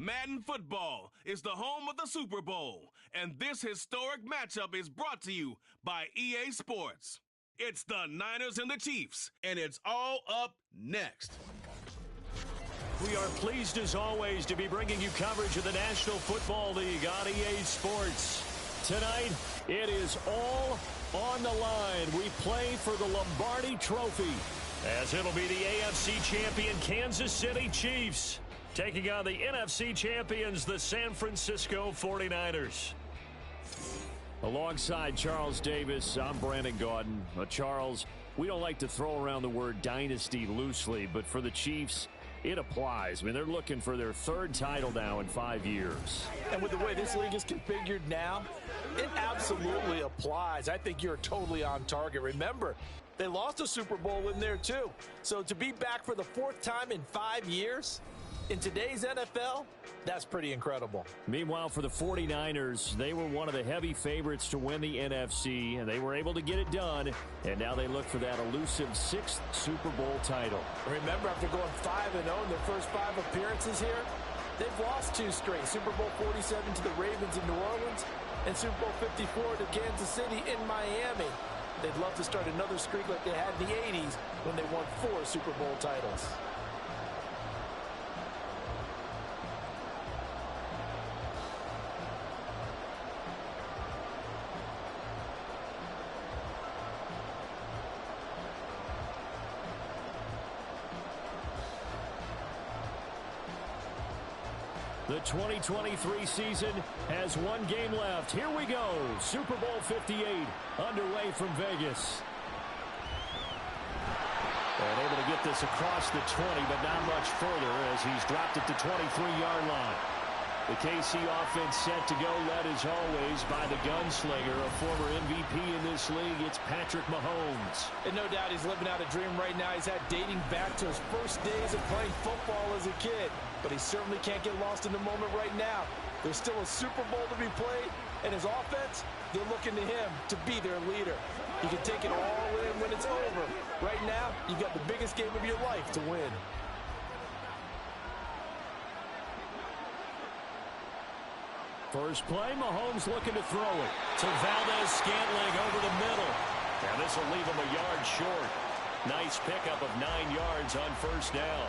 Madden football is the home of the Super Bowl, and this historic matchup is brought to you by EA Sports. It's the Niners and the Chiefs, and it's all up next. We are pleased, as always, to be bringing you coverage of the National Football League on EA Sports. Tonight, it is all on the line. We play for the Lombardi Trophy, as it'll be the AFC champion Kansas City Chiefs taking on the NFC champions, the San Francisco 49ers. Alongside Charles Davis, I'm Brandon Gaudin. Charles, we don't like to throw around the word dynasty loosely, but for the Chiefs, it applies. I mean, they're looking for their third title now in 5 years. And with the way this league is configured now, it absolutely applies. I think you're totally on target. Remember, they lost a Super Bowl in there too. So to be back for the fourth time in 5 years, in today's NFL, that's pretty incredible. Meanwhile, for the 49ers, they were one of the heavy favorites to win the NFC, and they were able to get it done, and now they look for that elusive 6th Super Bowl title. Remember, after going 5-0 in their first 5 appearances here, they've lost 2 straight. Super Bowl 47 to the Ravens in New Orleans, and Super Bowl 54 to Kansas City in Miami. They'd love to start another streak like they had in the 80s when they won 4 Super Bowl titles. The 2023 season has 1 game left. Here we go. Super Bowl 58 underway from Vegas. And able to get this across the 20, but not much further as he's dropped it to 23-yard line. The KC offense set to go, led as always by the gunslinger, a former MVP in this league. It's Patrick Mahomes. And no doubt he's living out a dream right now. He's had dating back to his first days of playing football as a kid. But he certainly can't get lost in the moment right now. There's still a Super Bowl to be played, and his offense, they're looking to him to be their leader. He can take it all in when it's over. Right now, you've got the biggest game of your life to win. First play, Mahomes looking to throw it to Valdez-Scantling over the middle. And this will leave him a yard short. Nice pickup of 9 yards on first down.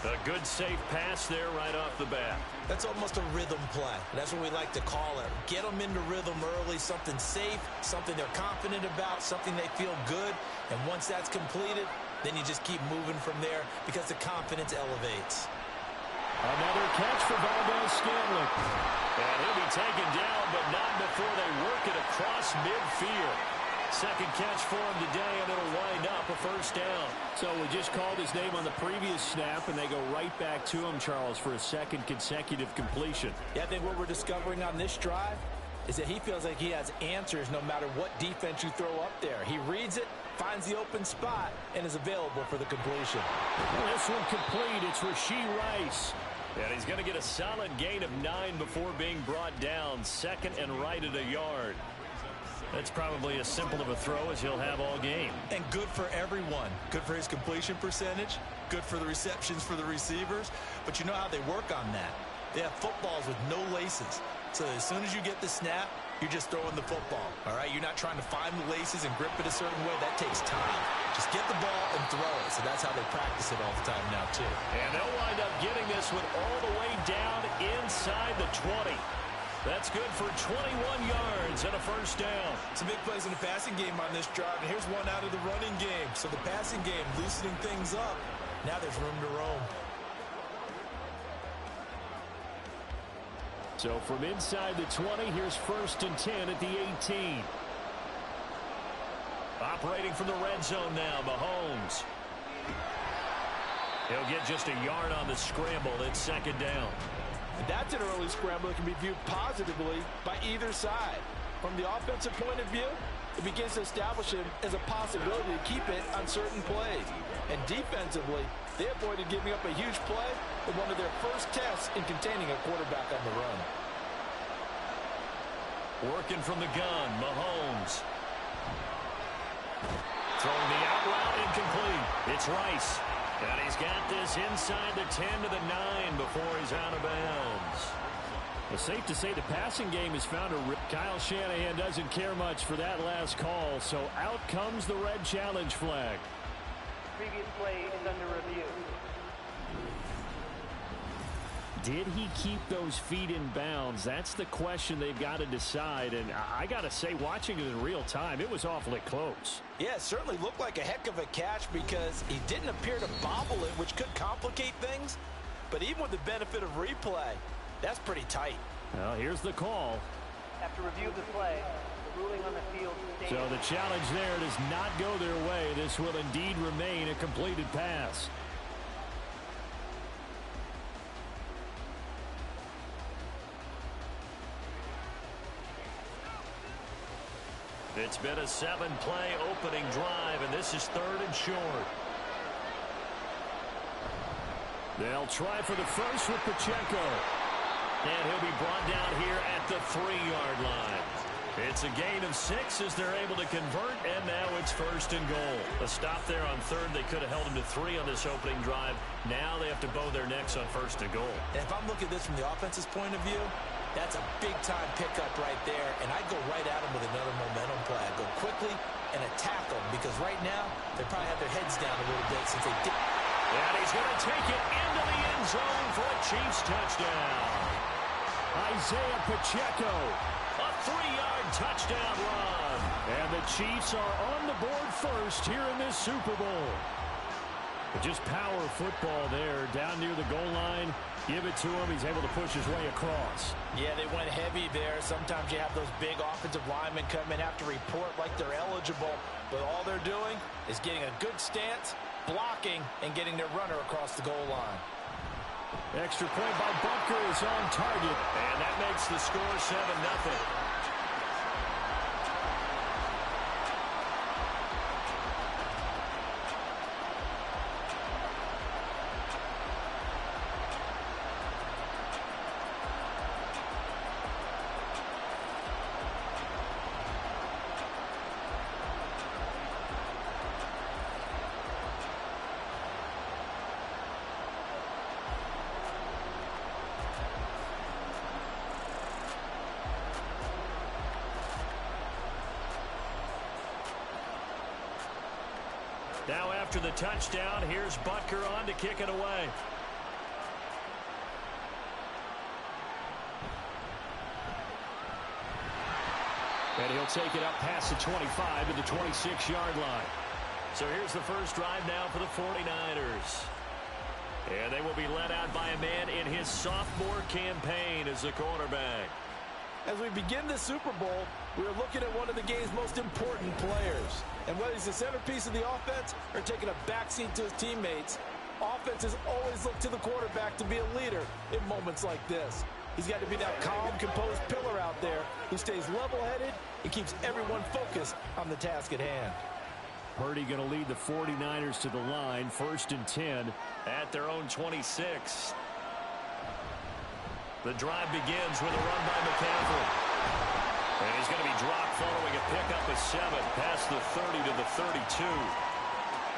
A good, safe pass there right off the bat. That's almost a rhythm play. That's what we like to call it. Get them into rhythm early, something safe, something they're confident about, something they feel good. And once that's completed, then you just keep moving from there because the confidence elevates. Another catch for Valdez-Scantling. And he'll be taken down, but not before they work it across midfield. Second catch for him today, and it'll wind up a first down. So we just called his name on the previous snap, and they go right back to him, Charles, for a second consecutive completion. Yeah, I think what we're discovering on this drive is that he feels like he has answers no matter what defense you throw up there. He reads it, finds the open spot, and is available for the completion. Well, this one complete. It's Rashee Rice. And he's going to get a solid gain of 9 before being brought down. Second and right at a yard. That's probably as simple of a throw as he'll have all game. And good for everyone. Good for his completion percentage. Good for the receptions for the receivers. But you know how they work on that. They have footballs with no laces. So as soon as you get the snap, you're just throwing the football. All right? You're not trying to find the laces and grip it a certain way. That takes time. Just get the ball and throw it. So that's how they practice it all the time now, too. And they'll wind up getting this one all the way down inside the 20. That's good for 21 yards and a first down. Some big plays in the passing game on this drive, and here's one out of the running game. So the passing game loosening things up. Now there's room to roam. So from inside the 20, here's 1st and 10 at the 18. Operating from the red zone now, Mahomes. He'll get just a yard on the scramble. It's second down. That's an early scramble that can be viewed positively by either side. From the offensive point of view, it begins to establish him as a possibility to keep it on certain plays. And defensively, they avoided giving up a huge play in one of their first tests in containing a quarterback on the run. Working from the gun, Mahomes. Throwing the out route incomplete. It's Rice. And he's got this inside the 10 to the 9 before he's out of bounds. It's safe to say the passing game has found a rip. Kyle Shanahan doesn't care much for that last call, so out comes the red challenge flag. Previous play is under review. Did he keep those feet in bounds? That's the question they've got to decide. And I got to say, watching it in real time, it was awfully close. Yeah, it certainly looked like a heck of a catch because he didn't appear to bobble it, which could complicate things. But even with the benefit of replay, that's pretty tight. Well, here's the call. After review of the play, the ruling on the field stands. So the challenge there does not go their way. This will indeed remain a completed pass. It's been a 7-play opening drive, and this is 3rd and short. They'll try for the first with Pacheco. And he'll be brought down here at the 3-yard line. It's a gain of 6 as they're able to convert, and now it's 1st and goal. A stop there on 3rd. They could have held him to 3 on this opening drive. Now they have to bow their necks on 1st and goal. And if I'm looking at this from the offense's point of view, that's a big-time pickup right there, and I'd go right at him with another momentum play. I'd go quickly and attack them because right now they probably have their heads down a little bit since they did. And he's going to take it into the end zone for a Chiefs touchdown. Isaiah Pacheco, a 3-yard touchdown run. And the Chiefs are on the board first here in this Super Bowl. But just power football there down near the goal line. Give it to him. He's able to push his way across. Yeah, they went heavy there. Sometimes you have those big offensive linemen come in, have to report like they're eligible. But all they're doing is getting a good stance, blocking, and getting their runner across the goal line. Extra point by Butker is on target. And that makes the score 7-0. Now after the touchdown, here's Butker on to kick it away. And he'll take it up past the 25 to the 26-yard line. So here's the first drive now for the 49ers. And they will be led out by a man in his sophomore campaign as a quarterback. As we begin the Super Bowl, we are looking at one of the game's most important players. And whether he's the centerpiece of the offense or taking a backseat to his teammates, offenses always look to the quarterback to be a leader in moments like this. He's got to be that calm, composed pillar out there who stays level-headed and keeps everyone focused on the task at hand. Purdy going to lead the 49ers to the line, 1st and 10 at their own 26. The drive begins with a run by McCaffrey. And he's going to be dropped following a pickup of 7 past the 30 to the 32.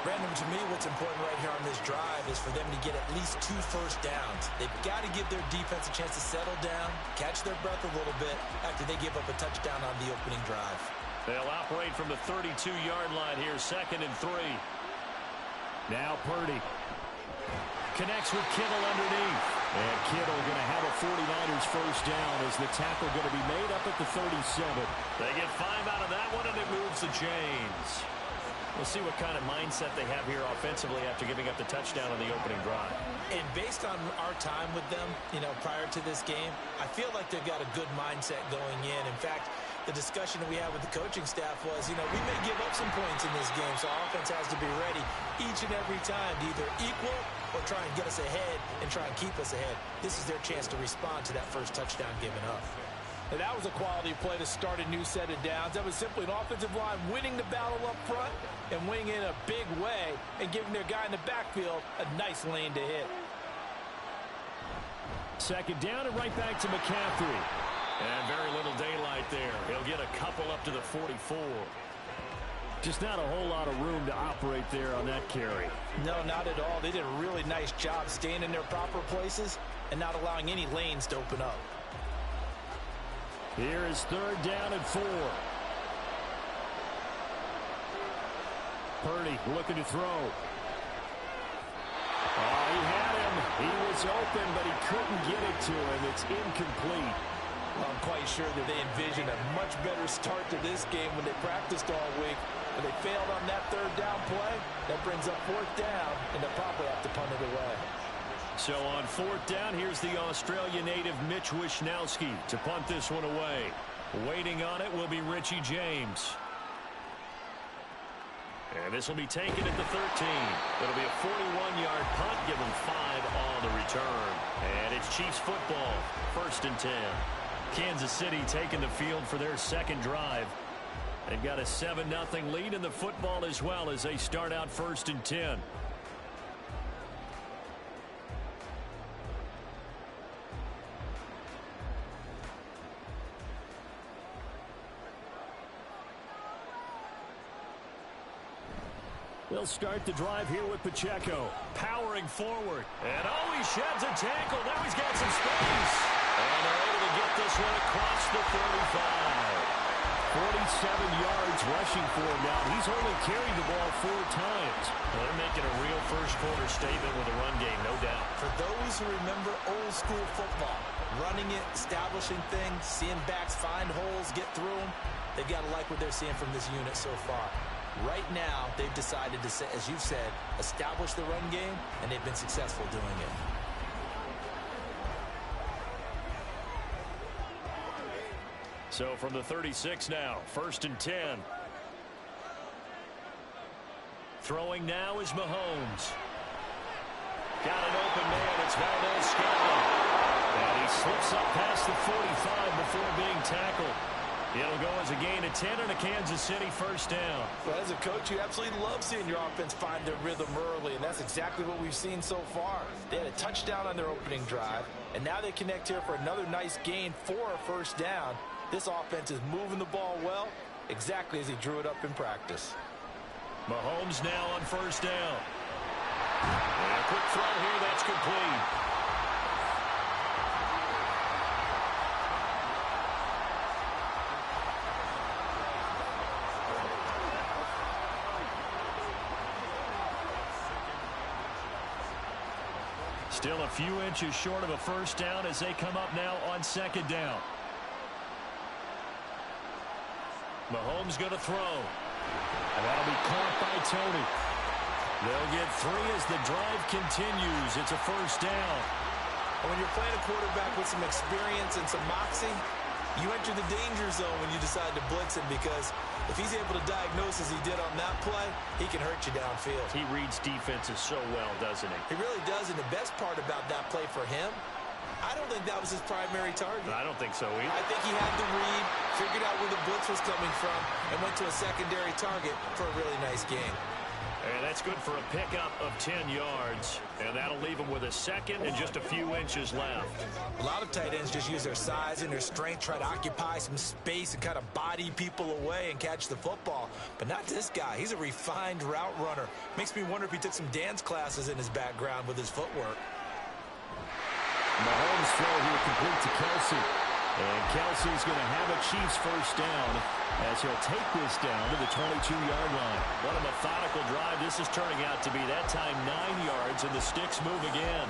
Brandon, to me, what's important right here on this drive is for them to get at least 2 first downs. They've got to give their defense a chance to settle down, catch their breath a little bit after they give up a touchdown on the opening drive. They'll operate from the 32-yard line here, 2nd and 3. Now Purdy connects with Kittle underneath. And Kittle going to have a 49ers first down as the tackle going to be made up at the 37. They get 5 out of that one, and it moves the chains. We'll see what kind of mindset they have here offensively after giving up the touchdown on the opening drive. And based on our time with them, prior to this game, I feel like they've got a good mindset going in. In fact, the discussion that we had with the coaching staff was, we may give up some points in this game, so offense has to be ready each and every time to either equal or try and get us ahead and try and keep us ahead. This is their chance to respond to that first touchdown given up. And that was a quality play to start a new set of downs. That was simply an offensive line winning the battle up front and winning in a big way and giving their guy in the backfield a nice lane to hit. 2nd down and right back to McCaffrey. And very little daylight there. He'll get a couple up to the 44. Just not a whole lot of room to operate there on that carry. No, not at all. They did a really nice job staying in their proper places and not allowing any lanes to open up. Here is 3rd down and 4. Purdy looking to throw. Oh, he had him. He was open, but he couldn't get it to him. It's incomplete. Well, I'm quite sure that they envisioned a much better start to this game when they practiced all week. When they failed on that 3rd down play, that brings up 4th down, and they'll probably have to punt it away. So on 4th down, here's the Australia native Mitch Wishnowsky to punt this one away. Waiting on it will be Richie James. And this will be taken at the 13. It'll be a 41-yard punt, give them 5 on the return. And it's Chiefs football, 1st and 10. Kansas City taking the field for their 2nd drive. They've got a 7-0 lead in the football as well as they start out 1st and 10. They'll start the drive here with Pacheco. Powering forward. And oh, he sheds a tackle. Now he's got some space. And they're able to get this one across the 35. 47 yards rushing for him now. He's only carried the ball 4 times. Well, they're making a real first-quarter statement with a run game, no doubt. For those who remember old-school football, running it, establishing things, seeing backs find holes, get through them, they've got to like what they're seeing from this unit so far. Right now, they've decided to, as you've said, establish the run game, and they've been successful doing it. So from the 36 now, 1st and 10. Throwing now is Mahomes. Got an open man. It's Valdez-Scantling. And he slips up past the 45 before being tackled. It'll go as a gain of 10 and a Kansas City 1st down. Well, as a coach, you absolutely love seeing your offense find their rhythm early, and that's exactly what we've seen so far. They had a touchdown on their opening drive, and now they connect here for another nice gain for a 1st down. This offense is moving the ball well, exactly as he drew it up in practice. Mahomes now on 1st down. And a quick throw here, that's complete. Still a few inches short of a 1st down as they come up now on 2nd down. Mahomes going to throw. And that'll be caught by Tony. They'll get 3 as the drive continues. It's a 1st down. When you're playing a quarterback with some experience and some moxie, you enter the danger zone when you decide to blitz him, because if he's able to diagnose as he did on that play, he can hurt you downfield. He reads defenses so well, doesn't he? He really does, and the best part about that play for him, I don't think that was his primary target. I don't think so either. I think he had the read, figured out where the blitz was coming from, and went to a secondary target for a really nice gain. And that's good for a pickup of 10 yards. And that'll leave him with a 2nd and just a few inches left. A lot of tight ends just use their size and their strength, try to occupy some space and kind of body people away and catch the football. But not this guy. He's a refined route runner. Makes me wonder if he took some dance classes in his background with his footwork. Mahomes throw here complete to Kelsey. And Kelsey's going to have a Chiefs 1st down as he'll take this down to the 22-yard line. What a methodical drive this is turning out to be. That time 9 yards, and the sticks move again.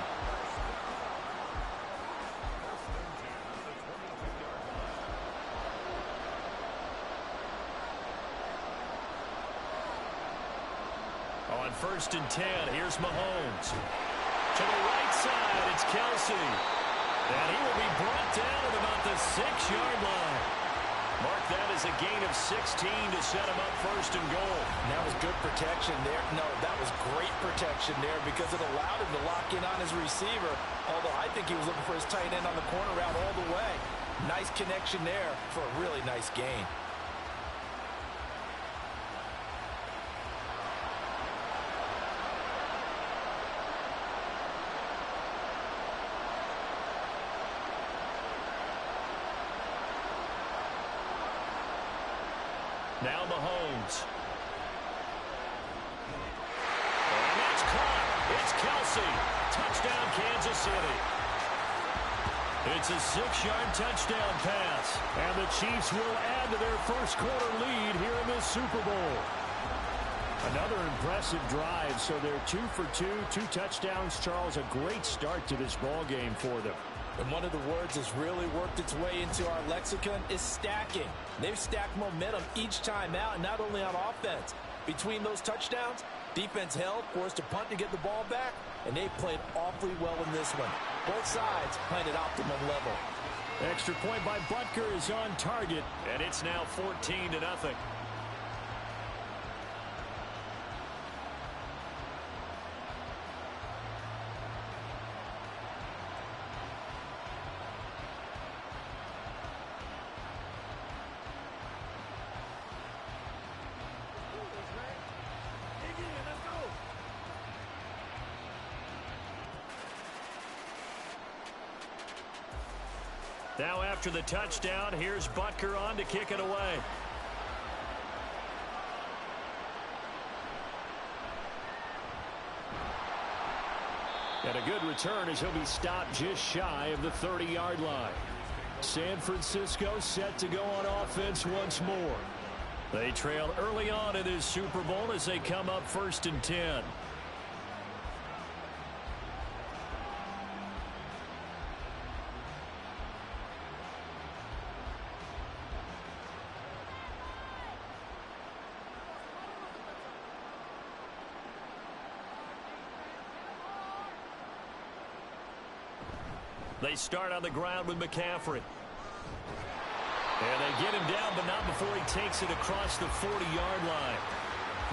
On 1st and 10, here's Mahomes. To the right side, it's Kelsey. And he will be brought down at about the 6-yard line. Mark that as a gain of 16 to set him up 1st and goal. And that was good protection there. No, that was great protection there because it allowed him to lock in on his receiver. Although I think he was looking for his tight end on the corner route all the way. Nice connection there for a really nice gain. Now Mahomes. It's Kelsey. Touchdown, Kansas City. It's a 6-yard touchdown pass. And the Chiefs will add to their first quarter lead here in this Super Bowl. Another impressive drive, so they're 2 for 2, 2 touchdowns. Charles, a great start to this ball game for them. And one of the words that's really worked its way into our lexicon is stacking. They've stacked momentum each time out, and not only on offense. Between those touchdowns, defense held, forced a punt to get the ball back, and they played awfully well in this one. Both sides playing at optimum level. Extra point by Butker is on target, and it's now 14-0. Now after the touchdown, here's Butker on to kick it away. And a good return as he'll be stopped just shy of the 30-yard line. San Francisco set to go on offense once more. They trail early on in this Super Bowl as they come up 1st and 10. They start on the ground with McCaffrey. And they get him down, but not before he takes it across the 40-yard line.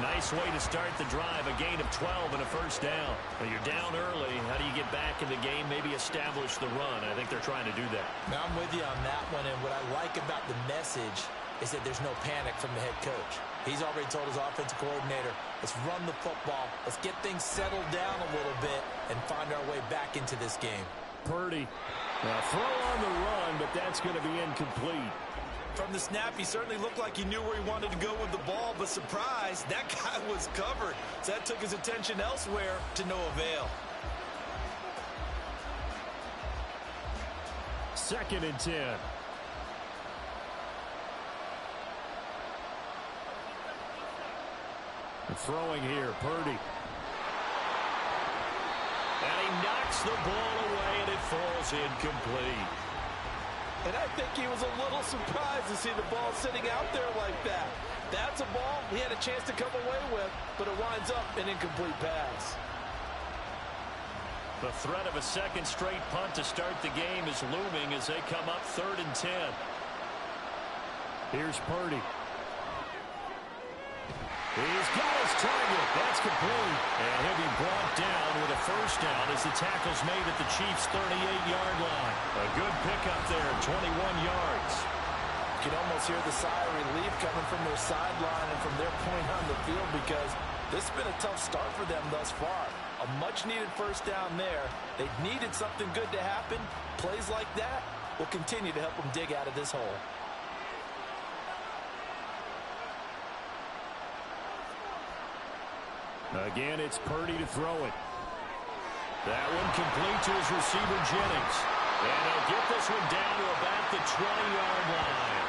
Nice way to start the drive, a gain of 12 and a first down. Now you're down early. How do you get back in the game, maybe establish the run? I think they're trying to do that. Now I'm with you on that one, and what I like about the message is that there's no panic from the head coach. He's already told his offensive coordinator, let's run the football, let's get things settled down a little bit, and find our way back into this game. Purdy. Now throw on the run, but that's going to be incomplete. From the snap, he certainly looked like he knew where he wanted to go with the ball, but surprise, that guy was covered. So that took his attention elsewhere to no avail. 2nd and 10. Throwing here, Purdy. And he knocks the ball away, and it falls incomplete. And I think he was a little surprised to see the ball sitting out there like that. That's a ball he had a chance to come away with, but it winds up an incomplete pass. The threat of a second straight punt to start the game is looming as they come up 3rd and 10. Here's Purdy. He's got his target. That's complete. And he'll be brought down with a first down as the tackle's made at the Chiefs' 38-yard line. A good pickup there, 21 yards. You can almost hear the sigh of relief coming from their sideline and from their point on the field because this has been a tough start for them thus far. A much-needed first down there. They needed something good to happen. Plays like that will continue to help them dig out of this hole. Again, it's Purdy to throw it. That one complete to his receiver, Jennings. And he'll get this one down to about the 20-yard line.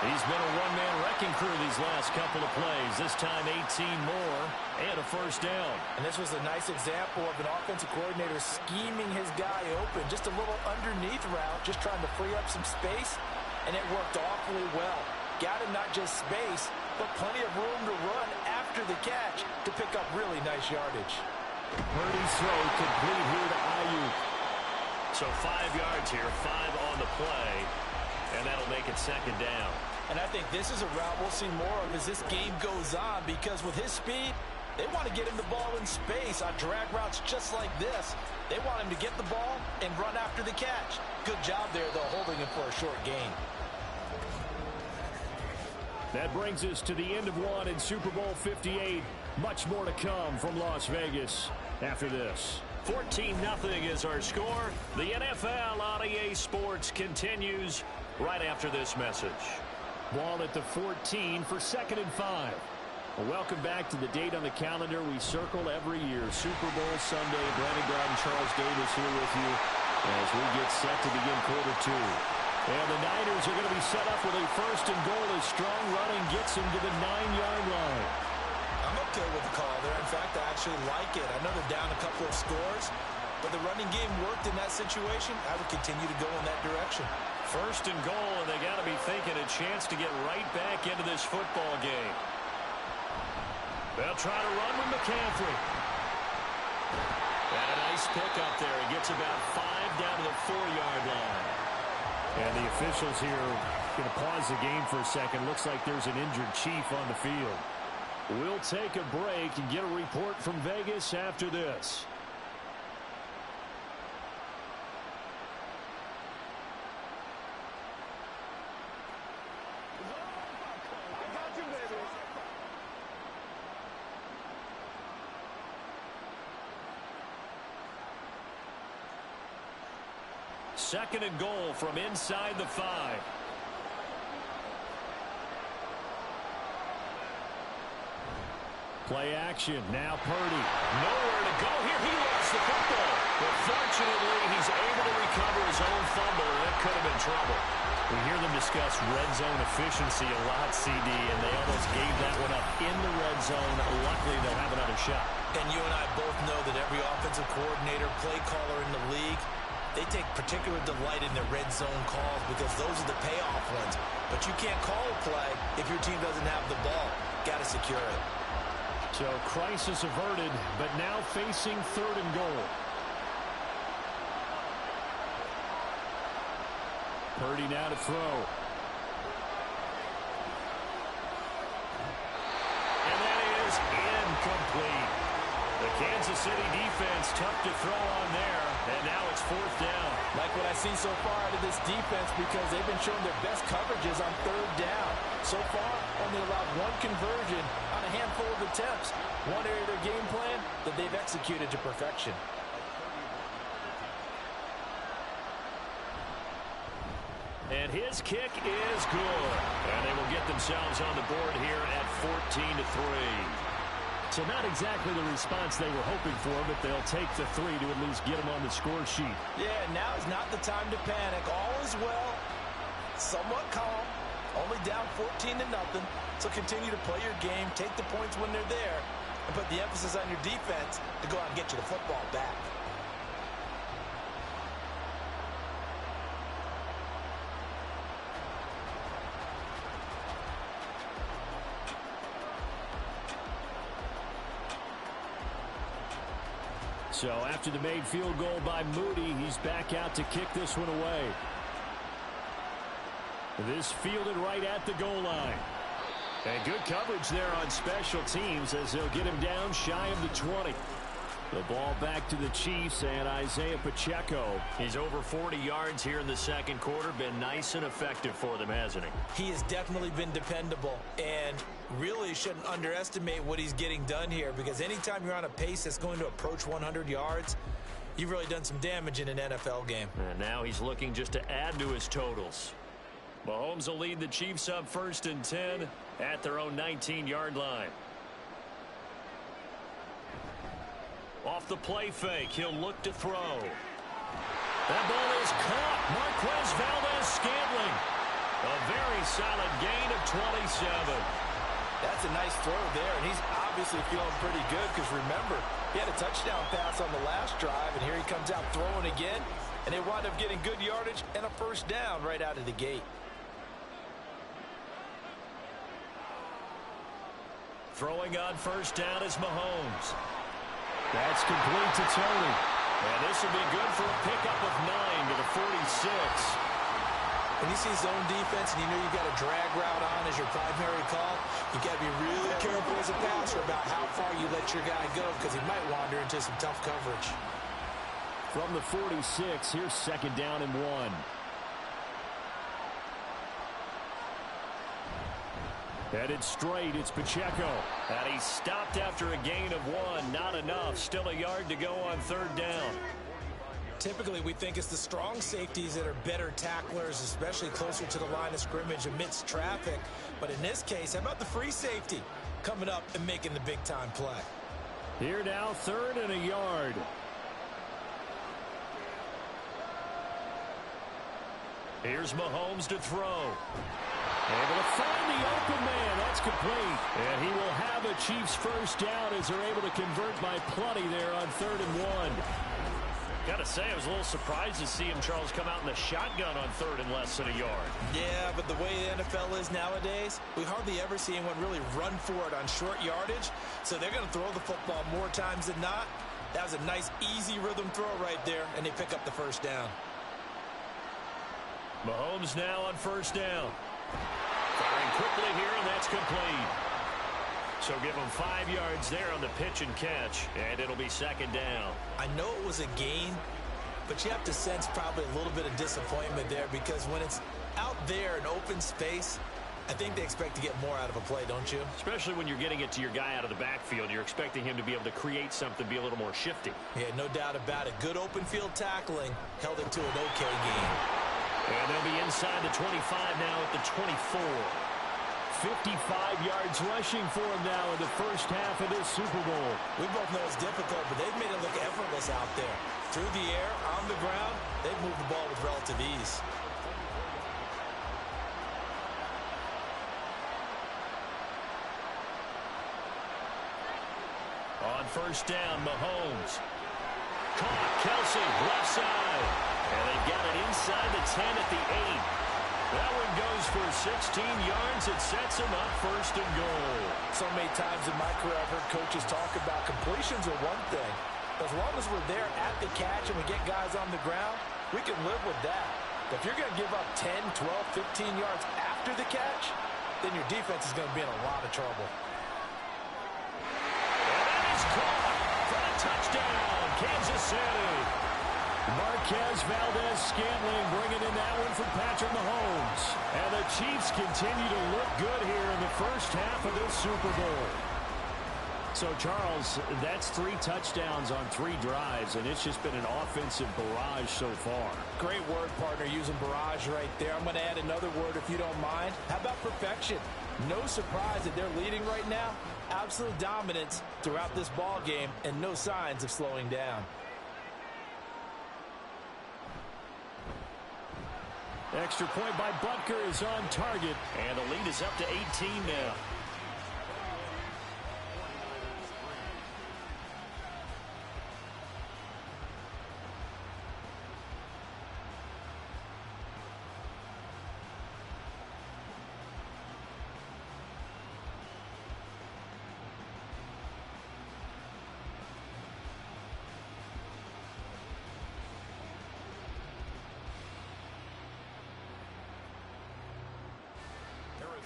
He's been a one-man wrecking crew these last couple of plays. This time 18 more and a first down. And this was a nice example of an offensive coordinator scheming his guy open. Just a little underneath route, just trying to free up some space. And it worked awfully well. Got him not just space, but plenty of room to run after the catch to pick up really nice yardage. Purdy's throw complete here to Ayuk. So 5 yards here, 5 on the play, and that'll make it 2nd down. And I think this is a route we'll see more of as this game goes on because with his speed, they want to get him the ball in space on drag routes just like this. They want him to get the ball and run after the catch. Good job there, though, holding him for a short gain. That brings us to the end of one in Super Bowl 58. Much more to come from Las Vegas after this. 14-0 is our score. The NFL on EA Sports continues right after this message. Ball at the 14 for 2nd and 5. Well, welcome back to the date on the calendar we circle every year. Super Bowl Sunday. Brandon Grant and Charles Davis here with you as we get set to begin quarter 2. And the Niners are going to be set up with a first and goal as strong running gets them to the 9-yard line. I'm okay with the call there. In fact, I actually like it. I know they're down a couple of scores, but the running game worked in that situation. I would continue to go in that direction. First and goal, and they got to be thinking a chance to get right back into this football game. They'll try to run with McCaffrey. And a nice pick up there. He gets about 5 down to the 4-yard line. And the officials here going to pause the game for a second. Looks like there's an injured Chief on the field. We'll take a break and get a report from Vegas after this. Second and goal from inside the 5. Play action. Now Purdy. Nowhere to go here. He lost the football. But fortunately, he's able to recover his own fumble, and that could have been trouble. We hear them discuss red zone efficiency a lot, CD, and they almost gave that one up in the red zone. Luckily, they'll have another shot. And you and I both know that every offensive coordinator, play caller in the league, they take particular delight in their red zone calls because those are the payoff ones. But you can't call a play if your team doesn't have the ball. Got to secure it. So crisis averted, but now facing third and goal. Purdy now to throw. And that is incomplete. The Kansas City defense tough to throw on there, and now it's 4th down. Like what I've seen so far out of this defense because they've been showing their best coverages on 3rd down. So far, only allowed 1 conversion on a handful of attempts. One area of their game plan that they've executed to perfection. And his kick is good. And they will get themselves on the board here at 14-3. So not exactly the response they were hoping for, but they'll take the 3 to at least get them on the score sheet. Yeah, now is not the time to panic. All is well. Somewhat calm. Only down 14-0. So continue to play your game. Take the points when they're there. And put the emphasis on your defense to go out and get you the football back. So after the made field goal by Moody, he's back out to kick this one away. This fielded right at the goal line. And good coverage there on special teams as they'll get him down shy of the 20. The ball back to the Chiefs and Isaiah Pacheco. He's over 40 yards here in the second quarter. Been nice and effective for them, hasn't he? He has definitely been dependable. And really shouldn't underestimate what he's getting done here because anytime you're on a pace that's going to approach 100 yards, you've really done some damage in an NFL game. And now he's looking just to add to his totals. Mahomes will lead the Chiefs up 1st and 10 at their own 19-yard line. Off the play fake, he'll look to throw. That ball is caught. Marquez Valdes-Scantling. A very solid gain of 27. That's a nice throw there, and he's obviously feeling pretty good because remember, he had a touchdown pass on the last drive, and here he comes out throwing again, and they wound up getting good yardage and a first down right out of the gate. Throwing on first down is Mahomes. That's complete to Tony. And this will be good for a pickup of 9 to the 46. When you see zone defense and you know you've got a drag route on as your primary call, you've got to be really careful as a passer about how far you let your guy go because he might wander into some tough coverage. From the 46, here's 2nd down and 1. Headed straight, it's Pacheco. And he stopped after a gain of 1. Not enough. Still a yard to go on 3rd down. Typically, we think it's the strong safeties that are better tacklers, especially closer to the line of scrimmage amidst traffic. But in this case, how about the free safety? coming up and making the big-time play. Here now, 3rd and a yard. Here's Mahomes to throw. Able to find the open man. That's complete. And he will have a Chiefs first down as they're able to convert by plenty there on 3rd and 1. Got to say, I was a little surprised to see him, Charles, come out in the shotgun on 3rd and less than a yard. Yeah, but the way the NFL is nowadays, we hardly ever see anyone really run for it on short yardage. So they're going to throw the football more times than not. That was a nice, easy rhythm throw right there, and they pick up the first down. Mahomes now on 1st down. Firing quickly here, and that's complete. So give him 5 yards there on the pitch and catch, and it'll be 2nd down. I know it was a gain, but you have to sense probably a little bit of disappointment there because when it's out there in open space, I think they expect to get more out of a play, don't you? Especially when you're getting it to your guy out of the backfield. You're expecting him to be able to create something, be a little more shifty. Yeah, no doubt about it. Good open field tackling held it to an okay game. And they'll be inside the 25 now at the 24. 55 yards rushing for him now in the first half of this Super Bowl. We both know it's difficult, but they've made it look effortless out there. Through the air, on the ground, they've moved the ball with relative ease. On 1st down, Mahomes. Caught, Kelsey, left side. And they've got it inside the 10 at the 8. That one goes for 16 yards. It sets him up 1st and goal. So many times in my career I've heard coaches talk about completions are one thing. As long as we're there at the catch and we get guys on the ground, we can live with that. But if you're going to give up 10, 12, 15 yards after the catch, then your defense is going to be in a lot of trouble. And that is caught for a touchdown, Kansas City. Marquez Valdez-Scantling bringing in that one from Patrick Mahomes. And the Chiefs continue to look good here in the first half of this Super Bowl. So, Charles, that's 3 touchdowns on 3 drives, and it's just been an offensive barrage so far. Great word, partner, using barrage right there. I'm going to add another word if you don't mind. How about perfection? No surprise that they're leading right now. Absolute dominance throughout this ball game and no signs of slowing down. Extra point by Butker is on target. And the lead is up to 18 now.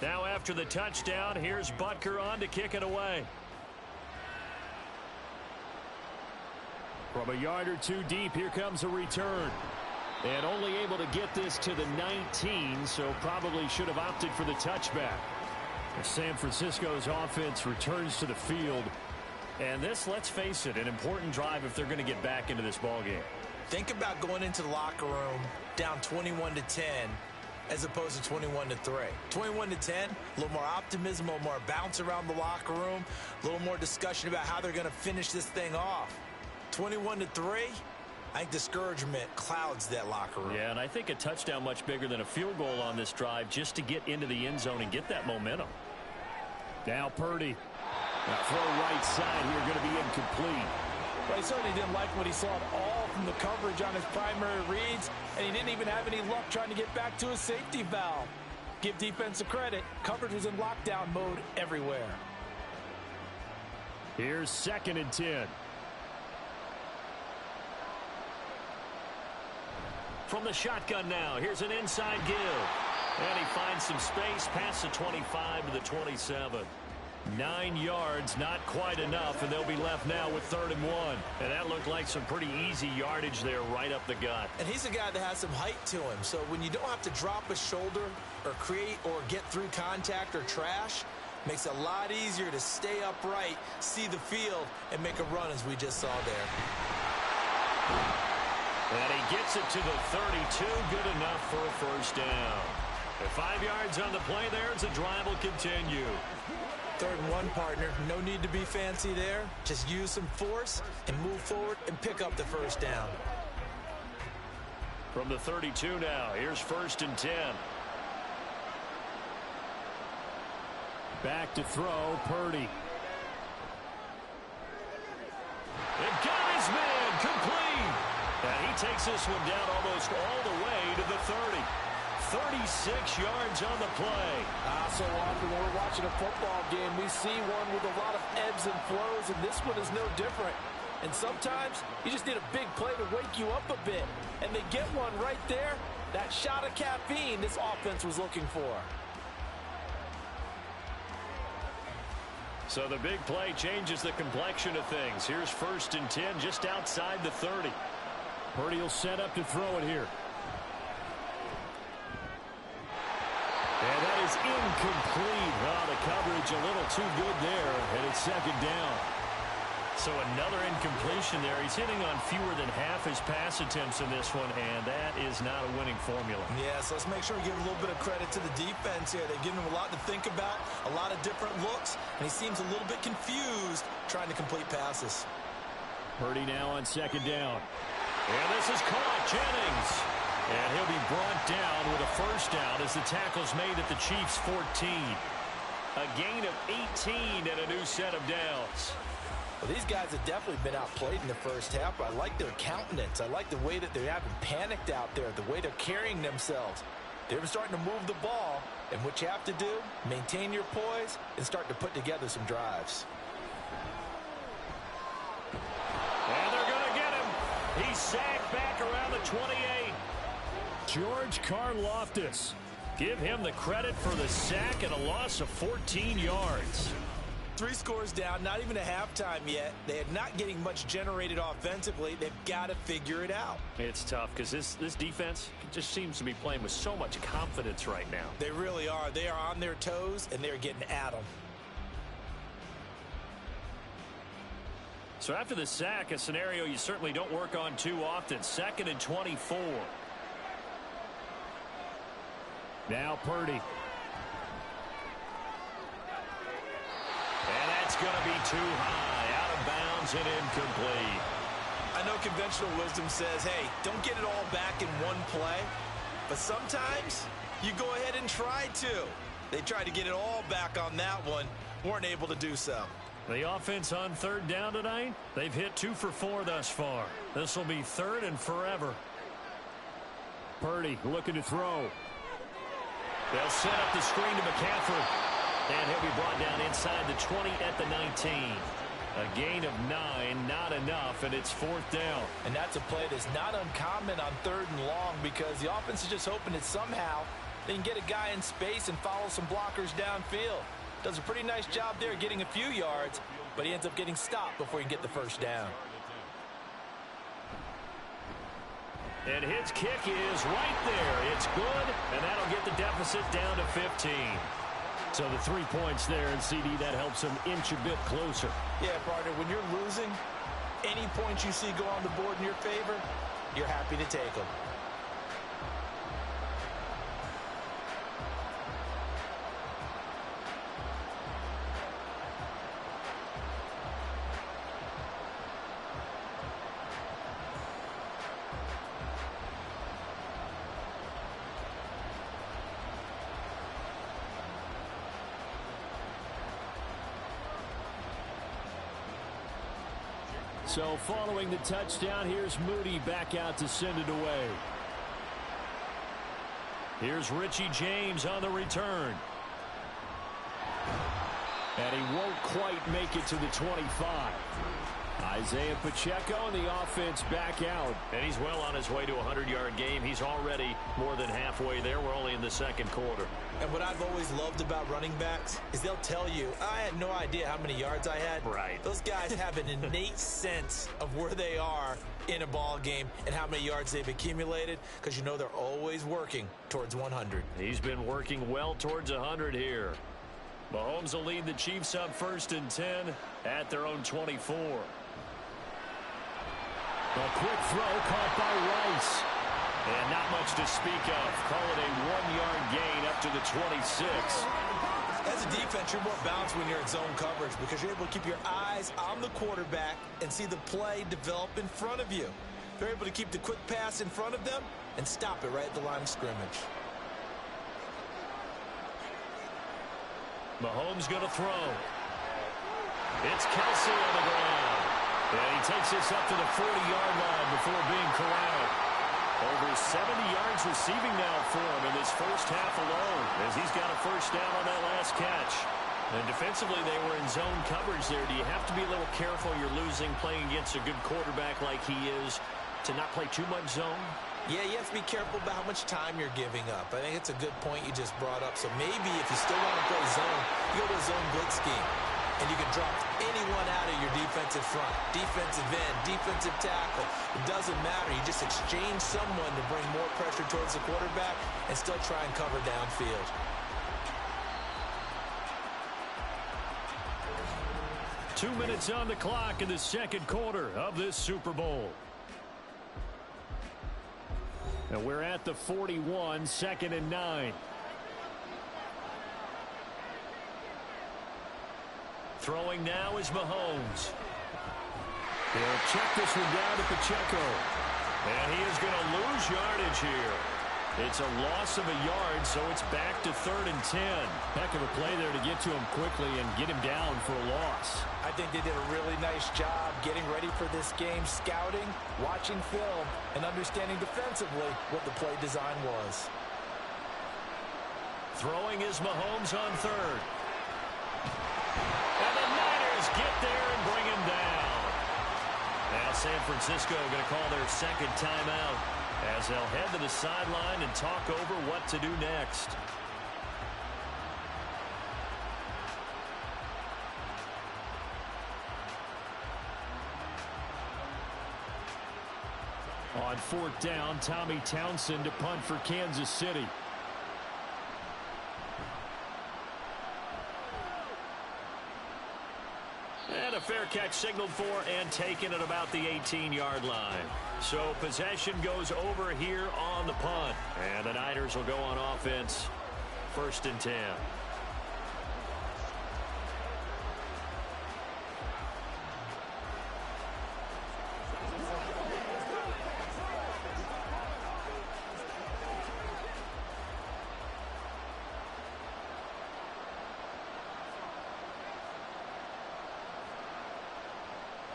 Now after the touchdown, here's Butker on to kick it away. From a yard or 2 deep, here comes a return. And only able to get this to the 19, so probably should have opted for the touchback. San Francisco's offense returns to the field. And this, let's face it, an important drive if they're going to get back into this ballgame. Think about going into the locker room down 21-10. As opposed to 21-3. 21-10, a little more optimism, a little more bounce around the locker room, a little more discussion about how they're going to finish this thing off. 21-3, I think discouragement clouds that locker room. Yeah, and I think a touchdown much bigger than a field goal on this drive just to get into the end zone and get that momentum. Now Purdy. That throw right side here going to be incomplete. But he certainly didn't like what he saw at all from the coverage on his primary reads, and he didn't even have any luck trying to get back to his safety valve. Give defense a credit. Coverage was in lockdown mode everywhere. Here's 2nd and 10. From the shotgun now, here's an inside give. And he finds some space past the 25 to the 27. 9 yards, not quite enough, and they'll be left now with 3rd and 1. And that looked like some pretty easy yardage there right up the gut. And he's a guy that has some height to him, so when you don't have to drop a shoulder or create or get through contact or trash, makes it a lot easier to stay upright, see the field, and make a run as we just saw there. And he gets it to the 32, good enough for a 1st down. At 5 yards on the play there as the drive will continue. 3rd and 1, partner. No need to be fancy there. Just use some force and move forward and pick up the first down. From the 32 now, here's 1st and 10. Back to throw, Purdy. And got his man, complete. And he takes this one down almost all the way to the 30. 36 yards on the play. So often when we're watching a football game, we see one with a lot of ebbs and flows, and this one is no different. And sometimes you just need a big play to wake you up a bit. And they get one right there. That shot of caffeine this offense was looking for. So the big play changes the complexion of things. Here's 1st and 10 just outside the 30. Purdy will set up to throw it here. And that is incomplete. Oh, the coverage a little too good there, and it's 2nd down. So another incompletion there. He's hitting on fewer than half his pass attempts in this one, and that is not a winning formula. Yeah, so let's make sure we give a little bit of credit to the defense here. They've given him a lot to think about, a lot of different looks, and he seems a little bit confused trying to complete passes. Purdy now on 2nd down. And this is caught, Jennings. And he'll be brought down with a 1st down as the tackle's made at the Chiefs' 14. A gain of 18 and a new set of downs. Well, these guys have definitely been outplayed in the first half, but I like their countenance. I like the way that they haven't panicked out there, the way they're carrying themselves. They're starting to move the ball, and what you have to do, maintain your poise and start to put together some drives. And they're going to get him. He's sacked back around the 28. George Karlaftis. Give him the credit for the sack and a loss of 14 yards. 3 scores down, not even a halftime yet. They are not getting much generated offensively. They've got to figure it out. It's tough because this defense just seems to be playing with so much confidence right now. They really are. They are on their toes, and they're getting at them. So after the sack, a scenario you certainly don't work on too often. 2nd and 24. Now Purdy. And that's going to be too high. Out of bounds and incomplete. I know conventional wisdom says, hey, don't get it all back in one play. But sometimes you go ahead and try to. They tried to get it all back on that one. Weren't able to do so. The offense on 3rd down tonight, they've hit 2 for 4 thus far. This will be 3rd and forever. Purdy looking to throw. They'll set up the screen to McCaffrey. And he'll be brought down inside the 20 at the 19. A gain of 9, not enough, and it's 4th down. And that's a play that's not uncommon on 3rd and long because the offense is just hoping that somehow they can get a guy in space and follow some blockers downfield. Does a pretty nice job there getting a few yards, but he ends up getting stopped before he can get the 1st down. And his kick is right there. It's good, and that'll get the deficit down to 15. So the 3 points there, and CD, that helps him inch a bit closer. Yeah, partner, when you're losing, any points you see go on the board in your favor, you're happy to take them. So following the touchdown, here's Moody back out to send it away. Here's Richie James on the return. And he won't quite make it to the 25. Isaiah Pacheco and the offense back out. And he's well on his way to a 100-yard game. He's already more than halfway there. We're only in the 2nd quarter. And what I've always loved about running backs is they'll tell you, I had no idea how many yards I had. Right. Those guys have an innate sense of where they are in a ball game and how many yards they've accumulated because you know they're always working towards 100. He's been working well towards 100 here. Mahomes will lead the Chiefs up 1st and 10 at their own 24. A quick throw caught by Rice. And not much to speak of. Call it a 1-yard gain up to the 26. As As a defense, you're more balanced when you're in zone coverage because you're able to keep your eyes on the quarterback and see the play develop in front of you. They're able to keep the quick pass in front of them and stop it right at the line of scrimmage. Mahomes going to throw. It's Kelsey on the ground. And he takes this up to the 40-yard line before being corralled. Over 70 yards receiving now for him in this first half alone, as he's got a first down on that last catch. And defensively, they were in zone coverage there. Do you have to be a little careful you're losing playing against a good quarterback like he is to not play too much zone? Yeah, you have to be careful about how much time you're giving up. I think it's a good point you just brought up. So maybe if you still want to play zone, you go to a zone blitz scheme. And you can drop anyone out of your defensive front, defensive end, defensive tackle. It doesn't matter. You just exchange someone to bring more pressure towards the quarterback and still try and cover downfield. Two minutes on the clock in the second quarter of this Super Bowl. And we're at the 41, 2nd and 9. Throwing now is Mahomes. He'll check this one down to Pacheco. And he is going to lose yardage here. It's a loss of a yard, so it's back to 3rd and 10. Heck of a play there to get to him quickly and get him down for a loss. I think they did a really nice job getting ready for this game, scouting, watching film, and understanding defensively what the play design was. Throwing is Mahomes on 3rd. And the Niners get there and bring him down. Now San Francisco going to call their second timeout as they'll head to the sideline and talk over what to do next. On 4th down, Tommy Townsend to punt for Kansas City. And a fair catch signaled for and taken at about the 18-yard line. So possession goes over here on the punt. And the Niners will go on offense. 1st and 10.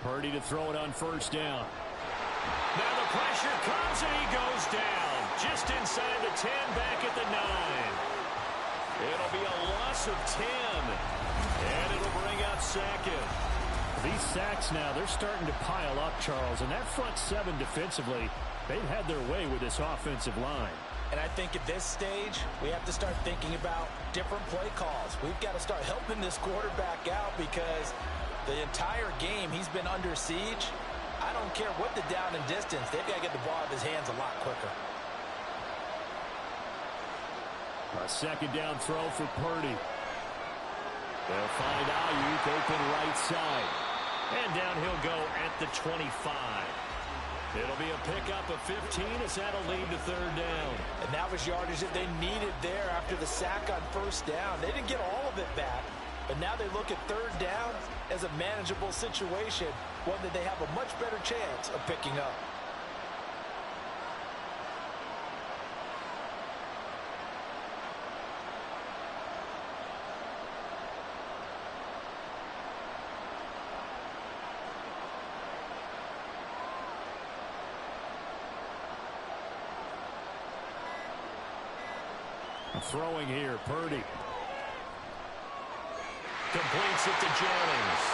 Purdy to throw it on 1st down. Now the pressure comes and he goes down. Just inside the 10, back at the 9. It'll be a loss of 10. And it'll bring up 2nd. These sacks now, they're starting to pile up, Charles. And that front 7 defensively, they've had their way with this offensive line. And I think at this stage, we have to start thinking about different play calls. We've got to start helping this quarterback out because the entire game he's been under siege. I don't care what the down and distance. They've got to get the ball out of his hands a lot quicker. A 2nd down throw for Purdy. They'll find Ayuk open right side. And down he'll go at the 25. It'll be a pickup of 15 as that'll lead to 3rd down. And that was yardage that they needed there after the sack on 1st down. They didn't get all of it back. But now they look at 3rd down as a manageable situation, one that they have a much better chance of picking up. Throwing here, Purdy. Completes it to Jennings.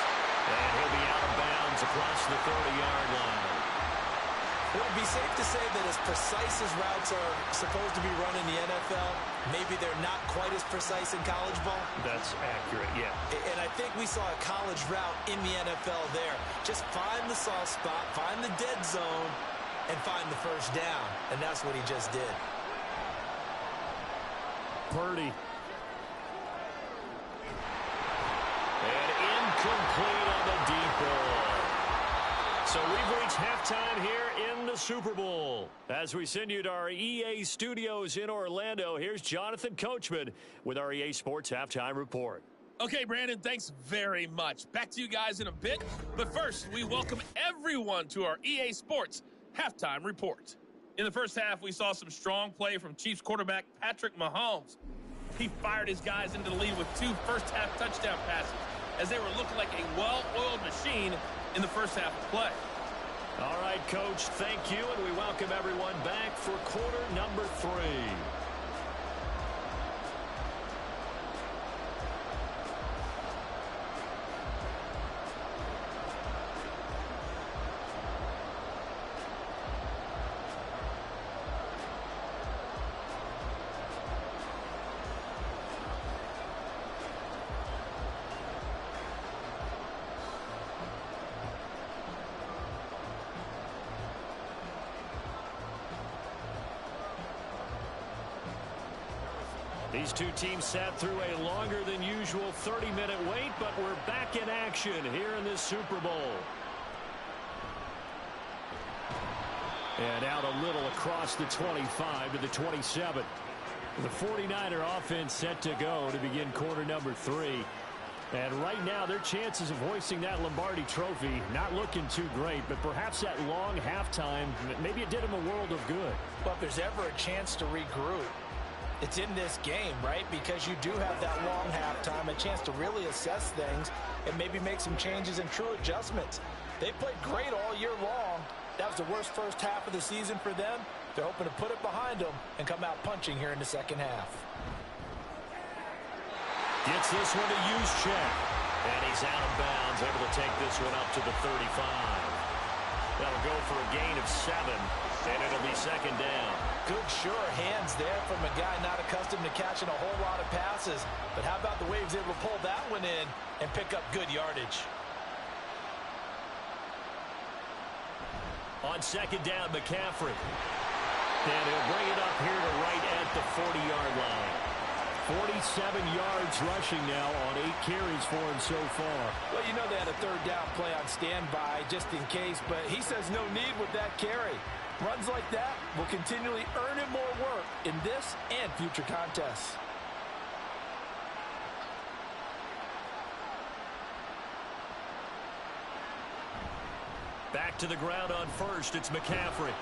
And he'll be out of bounds across the 30-yard line. It would be safe to say that as precise as routes are supposed to be run in the NFL, maybe they're not quite as precise in college ball. That's accurate, yeah. And I think we saw a college route in the NFL there. Just find the soft spot, find the dead zone, and find the 1st down. And that's what he just did. Purdy. And incomplete on the deep ball. So we've reached halftime here in the the Super Bowl. As we send you to our EA studios in Orlando, here's Jonathan Coachman with our EA Sports Halftime Report. Okay, Brandon, thanks very much. Back to you guys in a bit. But first, we welcome everyone to our EA Sports Halftime Report. In the first half, we saw some strong play from Chiefs quarterback Patrick Mahomes. He fired his guys into the lead with 2 first-half touchdown passes as they were looking like a well-oiled machine in the first half of play. All right, Coach, thank you, and we welcome everyone back for quarter number 3. These two teams sat through a longer than usual 30-minute wait, but we're back in action here in this Super Bowl. And out a little across the 25 to the 27. The 49er offense set to go to begin quarter number 3. And right now, their chances of hoisting that Lombardi trophy not looking too great, but perhaps that long halftime, maybe it did them a world of good. But if there's ever a chance to regroup, it's in this game, right? Because you do have that long halftime, a chance to really assess things and maybe make some changes and true adjustments. They played great all year long. That was the worst first half of the season for them. They're hoping to put it behind them and come out punching here in the second half. Gets this one to Juszczyk. And he's out of bounds, able to take this one up to the 35. That'll go for a gain of 7, and it'll be second down. Good, sure hands there from a guy not accustomed to catching a whole lot of passes. But how about the way he was able to pull that one in and pick up good yardage? On second down, McCaffrey. And he'll bring it up here to right at the 40-yard line. 47 yards rushing now on 8 carries for him so far. Well, you know they had a third down play on standby just in case, but he says no need with that carry. Runs like that will continually earn him more work in this and future contests. Back to the ground on first, it's McCaffrey.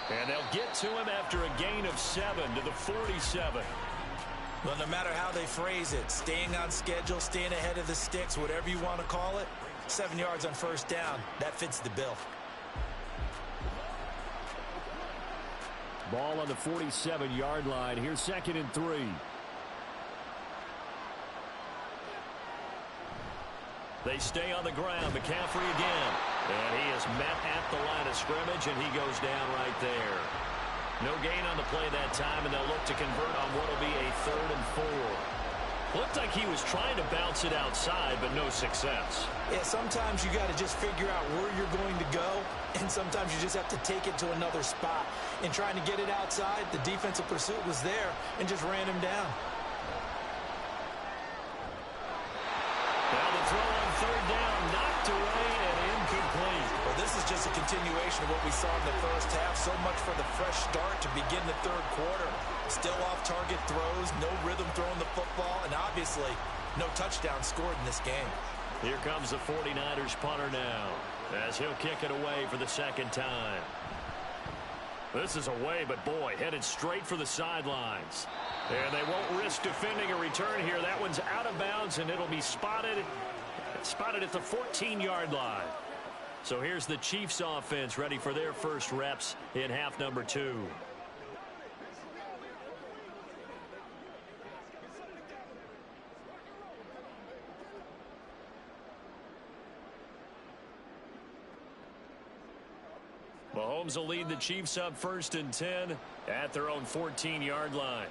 And they'll get to him after a gain of 7 to the 47. Well, no matter how they phrase it, staying on schedule, staying ahead of the sticks, whatever you want to call it, 7 yards on first down, that fits the bill. Ball on the 47-yard line. Here's second and 3. They stay on the ground. McCaffrey again. And he is met at the line of scrimmage, and he goes down right there. No gain on the play that time, and they'll look to convert on what will be a 3rd and 4. Looked like he was trying to bounce it outside, but no success. Yeah, sometimes you got to just figure out where you're going to go, and sometimes you just have to take it to another spot. In trying to get it outside, the defensive pursuit was there and just ran him down. Now the throw on third down, knocked away and incomplete. Well, this is just a continuation of what we saw in the first half. So much for the fresh start to begin the third quarter. Still off-target throws, no rhythm throwing the football, and obviously no touchdown scored in this game. Here comes the 49ers punter now as he'll kick it away for the second time. This is away, but boy, headed straight for the sidelines. And they won't risk defending a return here. That one's out of bounds, and it'll be spotted at the 14-yard line. So here's the Chiefs offense ready for their first reps in half number 2. Mahomes will lead the Chiefs up 1st and 10 at their own 14-yard line.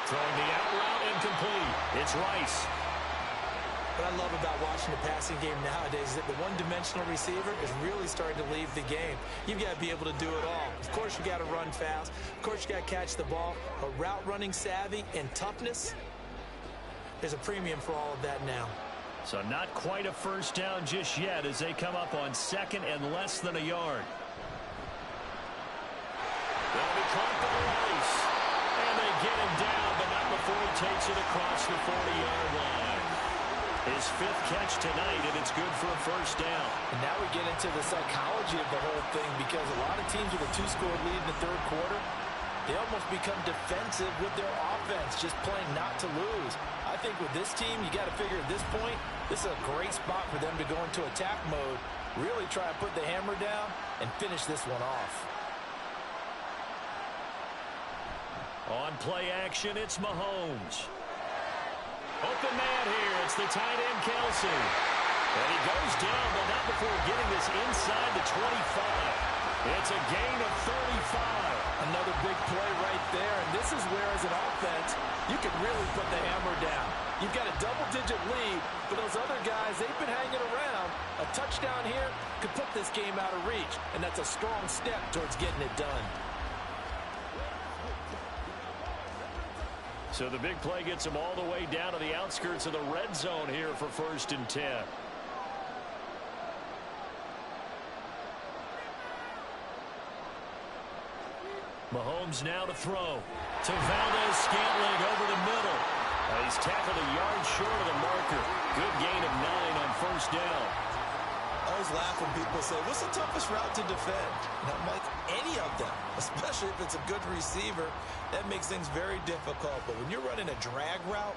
Throwing the out route incomplete. It's Rice. What I love about watching the passing game nowadays is that the one-dimensional receiver is really starting to leave the game. You've got to be able to do it all. Of course, you got to run fast. Of course, you got to catch the ball. But route running savvy and toughness, there's a premium for all of that now. So not quite a first down just yet as they come up on second and less than a yard. That'll be caught by Rice. And they get him down, but not before he takes it across the 40-yard line. His 5th catch tonight, and it's good for a first down. And now we get into the psychology of the whole thing, because a lot of teams with a 2-score lead in the third quarter, they almost become defensive with their offense, just playing not to lose. I think with this team, you got to figure at this point, this is a great spot for them to go into attack mode, really try to put the hammer down and finish this one off. On play action, it's Mahomes. Open man here. It's the tight end, Kelsey. And he goes down, but not before getting this inside the 25. It's a gain of 35. Another big play right there, and this is where, as an offense, you can really put the hammer down. You've got a double-digit lead, but those other guys, they've been hanging around. A touchdown here could put this game out of reach, and that's a strong step towards getting it done. So the big play gets him all the way down to the outskirts of the red zone here for 1st and 10. Mahomes now to throw. To Valdez-Scantling over the middle. He's tackled a yard short of the marker. Good gain of 9 on 1st down. I always laugh when people say, what's the toughest route to defend? And I'm like, any of them, especially if it's a good receiver. That makes things very difficult. But when you're running a drag route,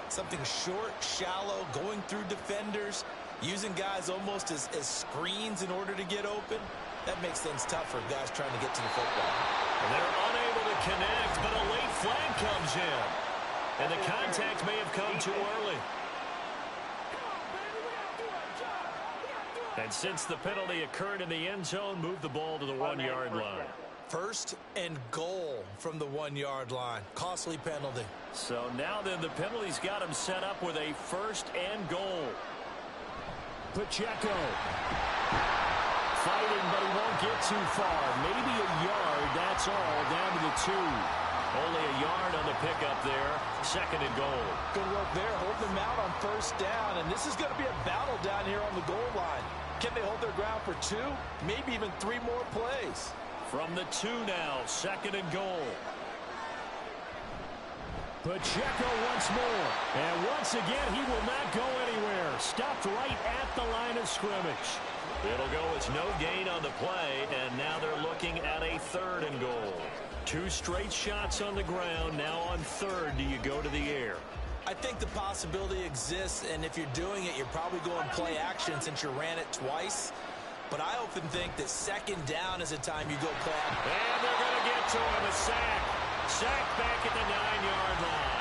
something short, shallow, going through defenders, using guys almost as screens in order to get open, that makes things tough for guys trying to get to the football. And they're unable to connect, but a late flag comes in. And the contact may have come too early. And since the penalty occurred in the end zone, move the ball to the 1-yard line. 1st and goal from the 1-yard line. Costly penalty. So now then, the penalty's got him set up with a 1st and goal. Pacheco. Fighting, but he won't get too far. Maybe a yard, that's all, down to the 2. Only a yard on the pickup there. 2nd and goal. Good work there, holding them out on 1st down, and this is going to be a battle down here on the goal line. Can they hold their ground for 2? Maybe even 3 more plays. From the 2 now, 2nd and goal. Pacheco once more. And once again, he will not go anywhere. Stopped right at the line of scrimmage. It'll go as no gain on the play, and now they're looking at a 3rd and goal. 2 straight shots on the ground. Now on 3rd, do you go to the air? I think the possibility exists, and if you're doing it, you're probably going play action since you ran it twice. But I often think that 2nd down is a time you go play action. And they're going to get to him. A sack. Sack back at the 9-yard line.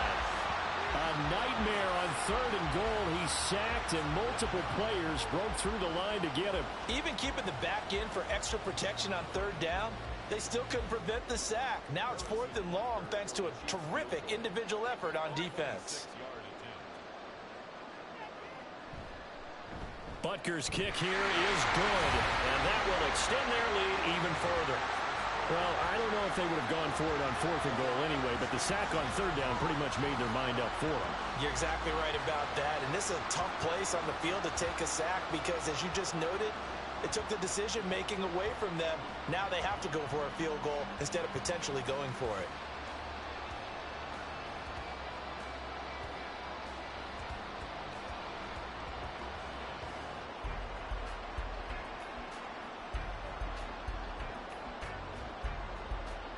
A nightmare on 3rd and goal. He's sacked, and multiple players broke through the line to get him. Even keeping the back in for extra protection on 3rd down, they still couldn't prevent the sack. Now it's 4th and long thanks to a terrific individual effort on defense. Butker's kick here is good, and that will extend their lead even further. Well, I don't know if they would have gone for it on 4th and goal anyway, but the sack on 3rd down pretty much made their mind up for them. You're exactly right about that, and this is a tough place on the field to take a sack because, as you just noted, it took the decision-making away from them. Now they have to go for a field goal instead of potentially going for it.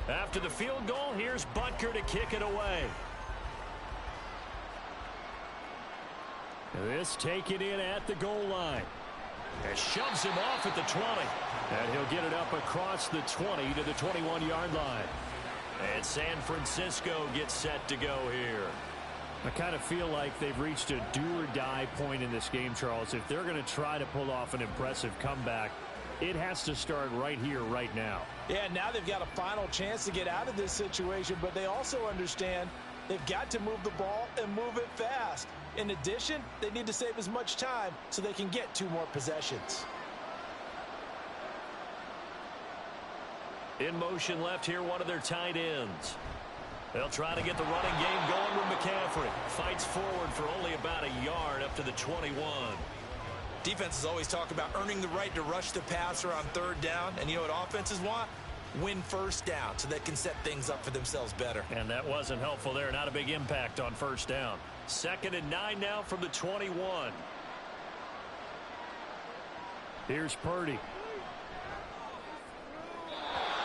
After the field goal, here's Butker to kick it away. This taken in at the goal line. And shoves him off at the 20. And he'll get it up across the 20 to the 21-yard line. And San Francisco gets set to go here. I kind of feel like they've reached a do-or-die point in this game, Charles. If they're going to try to pull off an impressive comeback, it has to start right here, right now. Yeah, now they've got a final chance to get out of this situation, but they also understand they've got to move the ball and move it fast. In addition, they need to save as much time so they can get 2 more possessions. In motion left here, one of their tight ends. They'll try to get the running game going with McCaffrey. Fights forward for only about a yard up up to the 21. Defenses always talk about earning the right to rush the passer on third down. And you know what offenses want? Win first down so they can set things up for themselves better. And that wasn't helpful there. Not a big impact on first down. 2nd and 9 now from the 21. Here's Purdy.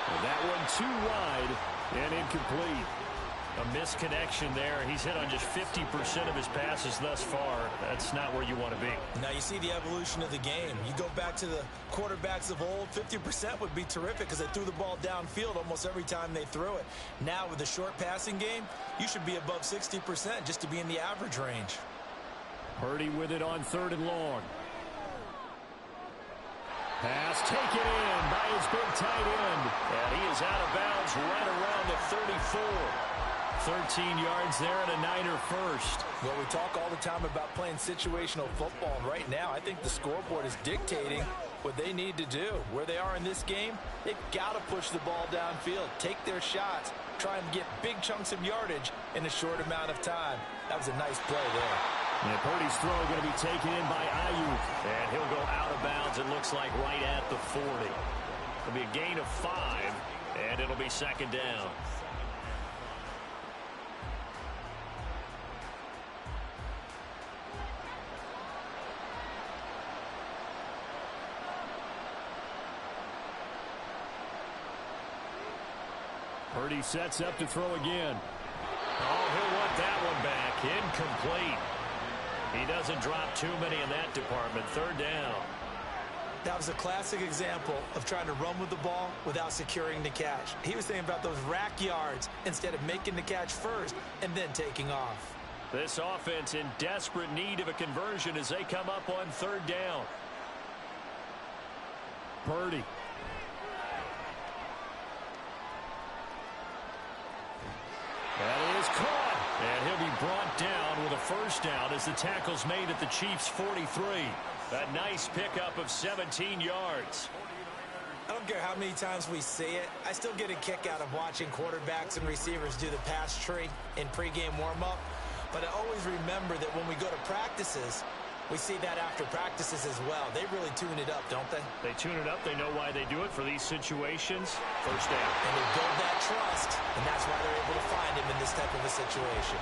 And that one too wide and incomplete. A misconnection there. He's hit on just 50% of his passes thus far. That's not where you want to be. Now you see the evolution of the game. You go back to the quarterbacks of old, 50% would be terrific because they threw the ball downfield almost every time they threw it. Now with the short passing game, you should be above 60% just to be in the average range. Purdy with it on 3rd and long. Pass taken in by his big tight end. And he is out of bounds right around the 34. 13 yards there and a Niner first. Well, we talk all the time about playing situational football. And right now, I think the scoreboard is dictating what they need to do. Where they are in this game, they've got to push the ball downfield, take their shots, try and get big chunks of yardage in a short amount of time. That was a nice play there. And Purdy's throw going to be taken in by Ayuk. And he'll go out of bounds, it looks like, right at the 40. It'll be a gain of 5, and it'll be 2nd down. Purdy sets up to throw again. Oh, he'll want that one back. Incomplete. He doesn't drop too many in that department. 3rd down. That was a classic example of trying to run with the ball without securing the catch. He was thinking about those rack yards instead of making the catch first and then taking off. This offense in desperate need of a conversion as they come up on 3rd down. Purdy. That is caught. And he'll be brought down with a first down as the tackle's made at the Chiefs' 43. A nice pickup of 17 yards. I don't care how many times we see it. I still get a kick out of watching quarterbacks and receivers do the pass tree in pregame warm-up. But I always remember that when we go to practices, we see that after practices as well. They really tune it up, don't they? They tune it up. They know why they do it for these situations. First down. And they build that trust, and that's why they're able to find him in this type of a situation.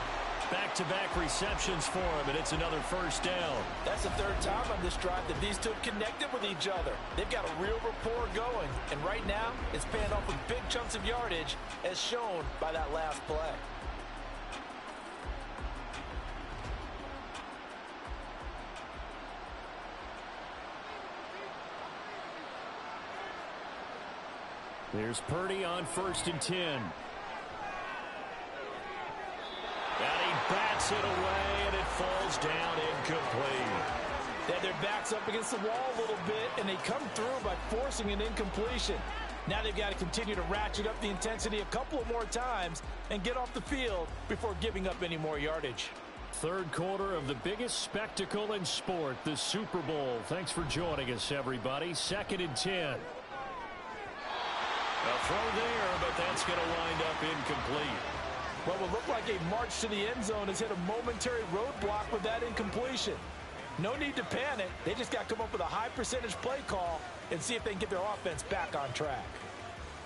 Back-to-back receptions for him, and it's another first down. That's the 3rd time on this drive that these two have connected with each other. They've got a real rapport going, and right now it's paying off with big chunks of yardage as shown by that last play. There's Purdy on 1st and 10. And he bats it away, and it falls down incomplete. They had their backs up against the wall a little bit, and they come through by forcing an incompletion. Now they've got to continue to ratchet up the intensity a couple of more times and get off the field before giving up any more yardage. 3rd quarter of the biggest spectacle in sport, the Super Bowl. Thanks for joining us, everybody. 2nd and 10. A throw there, but that's going to wind up incomplete. What will look like a march to the end zone has hit a momentary roadblock with that incompletion. No need to panic. They just got to come up with a high percentage play call and see if they can get their offense back on track.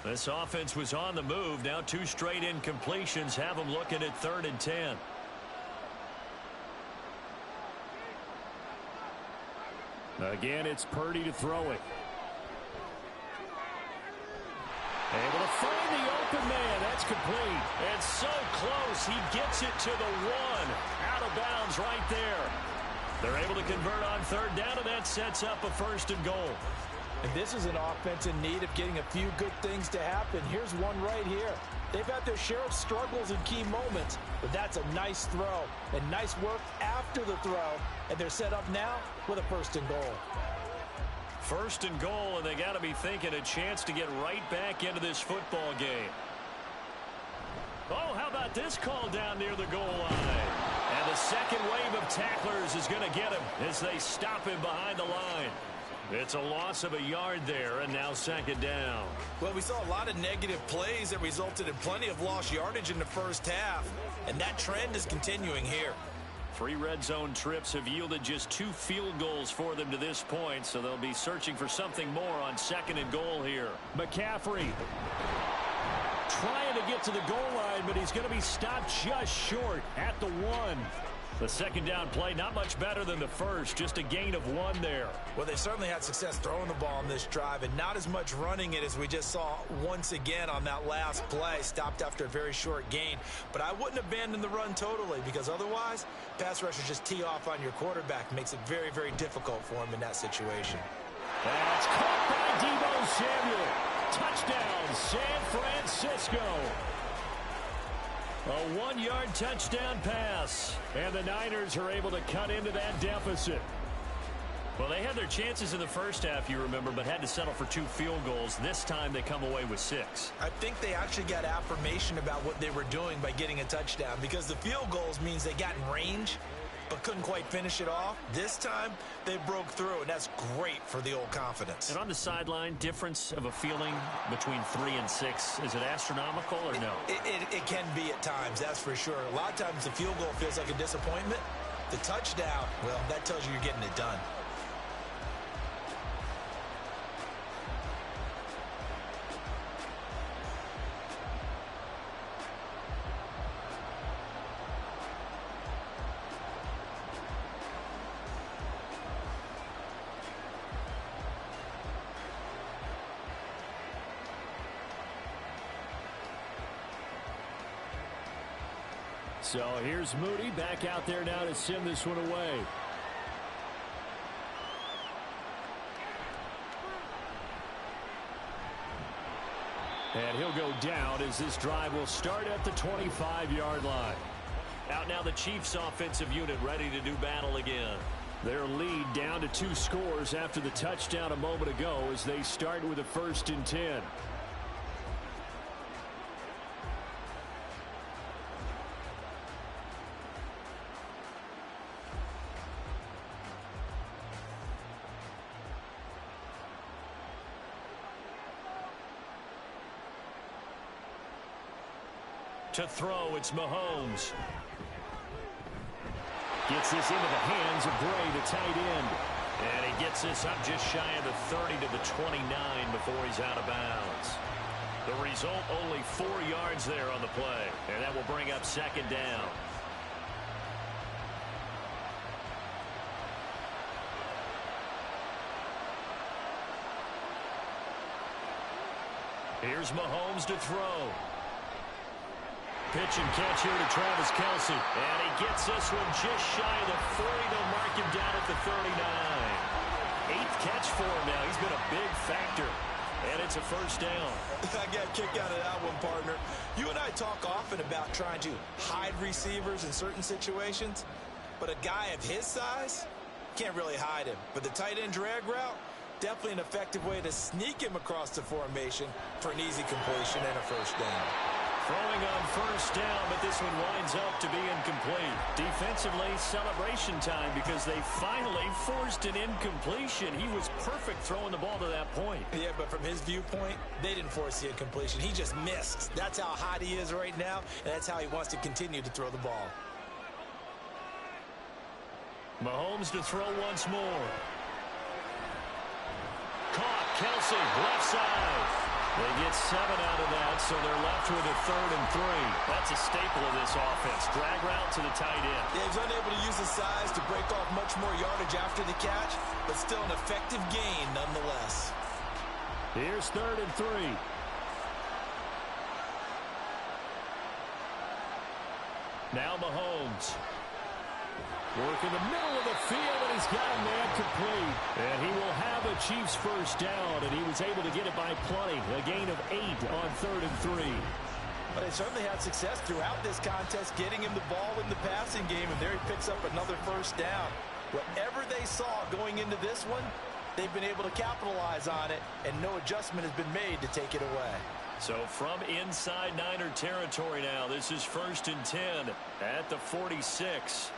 This offense was on the move. Now 2 straight incompletions have them looking at 3rd and 10. Again, it's Purdy to throw it. Able to find the open man. That's complete. And so close. He gets it to the 1. Out of bounds right there. They're able to convert on 3rd down, and that sets up a 1st and goal. And this is an offense in need of getting a few good things to happen. Here's one right here. They've had their share of struggles in key moments, but that's a nice throw and nice work after the throw. And they're set up now with a 1st and goal. 1st and goal, and they got to be thinking a chance to get right back into this football game. Oh, how about this call down near the goal line? And the second wave of tacklers is going to get him as they stop him behind the line. It's a loss of a yard there, and now 2nd down. Well, we saw a lot of negative plays that resulted in plenty of lost yardage in the first half, and that trend is continuing here. 3 red zone trips have yielded just 2 field goals for them to this point, so they'll be searching for something more on 2nd and goal here. McCaffrey trying to get to the goal line, but he's going to be stopped just short at the 1. The 2nd down play, not much better than the first, just a gain of 1 there. Well, they certainly had success throwing the ball on this drive and not as much running it as we just saw once again on that last play. Stopped after a very short gain. But I wouldn't abandon the run totally, because otherwise, pass rushers just tee off on your quarterback. Makes it very, very difficult for him in that situation. That's caught by Deebo Samuel. Touchdown, San Francisco. A 1-yard touchdown pass. And the Niners are able to cut into that deficit. Well, they had their chances in the first half, you remember, but had to settle for 2 field goals. This time they come away with 6. I think they actually got affirmation about what they were doing by getting a touchdown, because the field goals means they got in range but couldn't quite finish it off. This time, they broke through, and that's great for the old confidence. And on the sideline, difference of a feeling between 3 and 6, is it astronomical or no? It can be at times, that's for sure. A lot of times the field goal feels like a disappointment. The touchdown, well, that tells you you're getting it done. So here's Moody back out there now to send this one away. And he'll go down as this drive will start at the 25-yard line. Out now the Chiefs offensive unit ready to do battle again. Their lead down to 2 scores after the touchdown a moment ago as they start with a 1st and 10. To throw, it's Mahomes. Gets this into the hands of Gray, the tight end. And he gets this up just shy of the 30 to the 29 before he's out of bounds. The result, only 4 yards there on the play. And that will bring up 2nd down. Here's Mahomes to throw. Pitch and catch here to Travis Kelce. And he gets this one just shy of the 40. They'll mark him down at the 39. 8th catch for him now. He's been a big factor. And it's a 1st down. I got a kick out of that one, partner. You and I talk often about trying to hide receivers in certain situations. But a guy of his size can't really hide him. But the tight end drag route, definitely an effective way to sneak him across the formation for an easy completion and a 1st down. Throwing on 1st down, but this one winds up to be incomplete. Defensively, celebration time because they finally forced an incompletion. He was perfect throwing the ball to that point. Yeah, but from his viewpoint, they didn't force the incompletion. He just missed. That's how hot he is right now, and that's how he wants to continue to throw the ball. Mahomes to throw once more. Caught, Kelce, left side. They get 7 out of that, so they're left with a 3rd and 3. That's a staple of this offense. Drag route to the tight end. Yeah, he's unable to use his size to break off much more yardage after the catch, but still an effective gain nonetheless. Here's 3rd and 3. Now Mahomes. Work in the middle of the field, and he's got a man complete. And he will have a Chiefs 1st down, and he was able to get it by plenty. A gain of 8 on 3rd and 3. But they certainly had success throughout this contest, getting him the ball in the passing game, and there he picks up another 1st down. Whatever they saw going into this one, they've been able to capitalize on it, and no adjustment has been made to take it away. So from inside Niner territory now, this is 1st and 10 at the 46.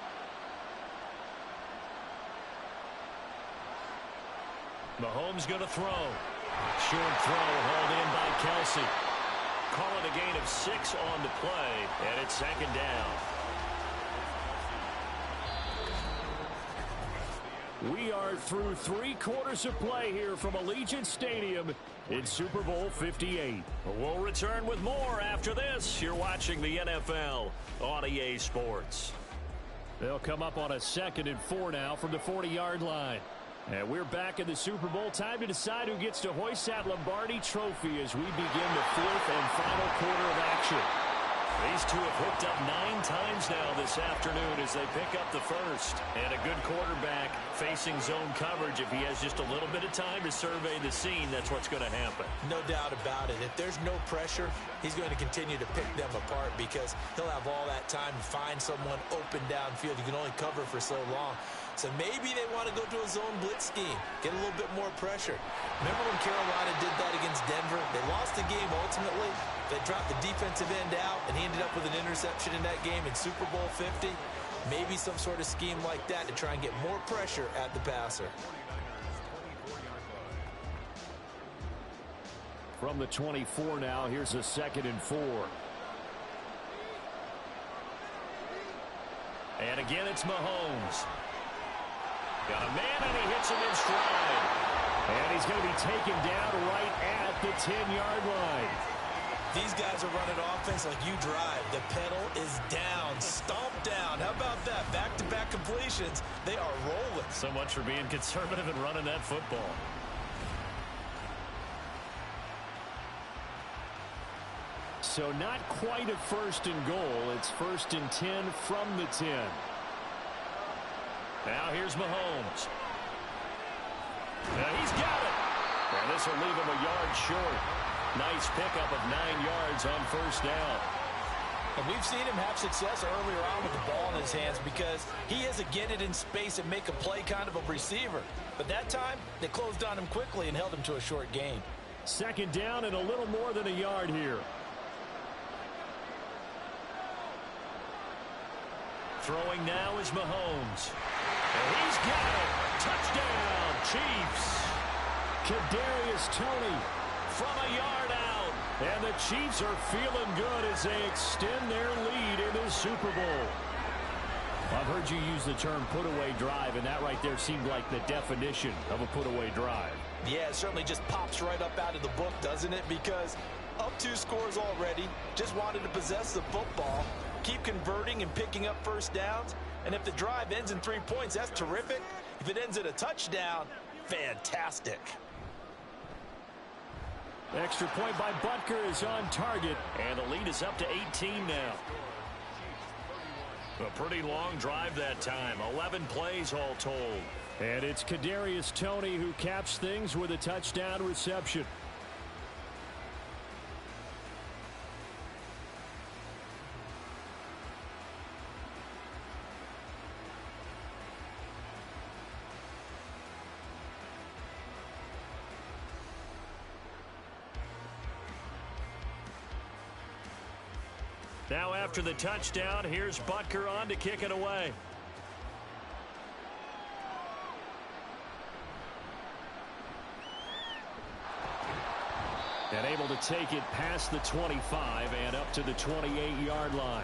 Mahomes going to throw. Short throw hauled in by Kelce. Call it a gain of 6 on the play, and it's 2nd down. We are through 3 quarters of play here from Allegiant Stadium in Super Bowl 58. We'll return with more after this. You're watching the NFL on EA Sports. They'll come up on a 2nd and 4 now from the 40-yard line. And we're back in the Super Bowl. Time to decide who gets to hoist that Lombardi trophy as we begin the 4th and final quarter of action. These two have hooked up 9 times now this afternoon as they pick up the first. And a good quarterback facing zone coverage. If he has just a little bit of time to survey the scene, that's what's going to happen. No doubt about it. If there's no pressure, he's going to continue to pick them apart because he'll have all that time to find someone open downfield. You can only cover for so long. So maybe they want to go to a zone blitz scheme, get a little bit more pressure. Remember when Carolina did that against Denver? They lost the game ultimately. They dropped the defensive end out, and he ended up with an interception in that game in Super Bowl 50. Maybe some sort of scheme like that to try and get more pressure at the passer. From the 24 now, here's a 2nd and 4. And again, it's Mahomes. Got a man, and he hits him in stride. And he's going to be taken down right at the 10-yard line. These guys are running offense like you drive. The pedal is down, stomped down. How about that? Back-to-back completions. They are rolling. So much for being conservative and running that football. So not quite a 1st and goal. It's 1st and 10 from the 10. Now here's Mahomes. And he's got it. And this will leave him a yard short. Nice pickup of 9 yards on 1st down. And we've seen him have success earlier on with the ball in his hands because he is a get it in space and make a play kind of a receiver. But that time, they closed on him quickly and held him to a short gain. 2nd down and a little more than a yard here. Throwing now is Mahomes. And he's got it. Touchdown, Chiefs. Kadarius Toney from a yard out. And the Chiefs are feeling good as they extend their lead in the Super Bowl. I've heard you use the term put-away drive, and that right there seemed like the definition of a put-away drive. Yeah, it certainly just pops right up out of the book, doesn't it? Because up 2 scores already, just wanted to possess the football, keep converting and picking up 1st downs. And if the drive ends in 3 points, that's terrific. If it ends in a touchdown, fantastic. Extra point by Butker is on target. And the lead is up to 18 now. A pretty long drive that time. 11 plays all told. And it's Kadarius Toney who caps things with a touchdown reception. Now after the touchdown, here's Butker on to kick it away. And able to take it past the 25 and up to the 28-yard line.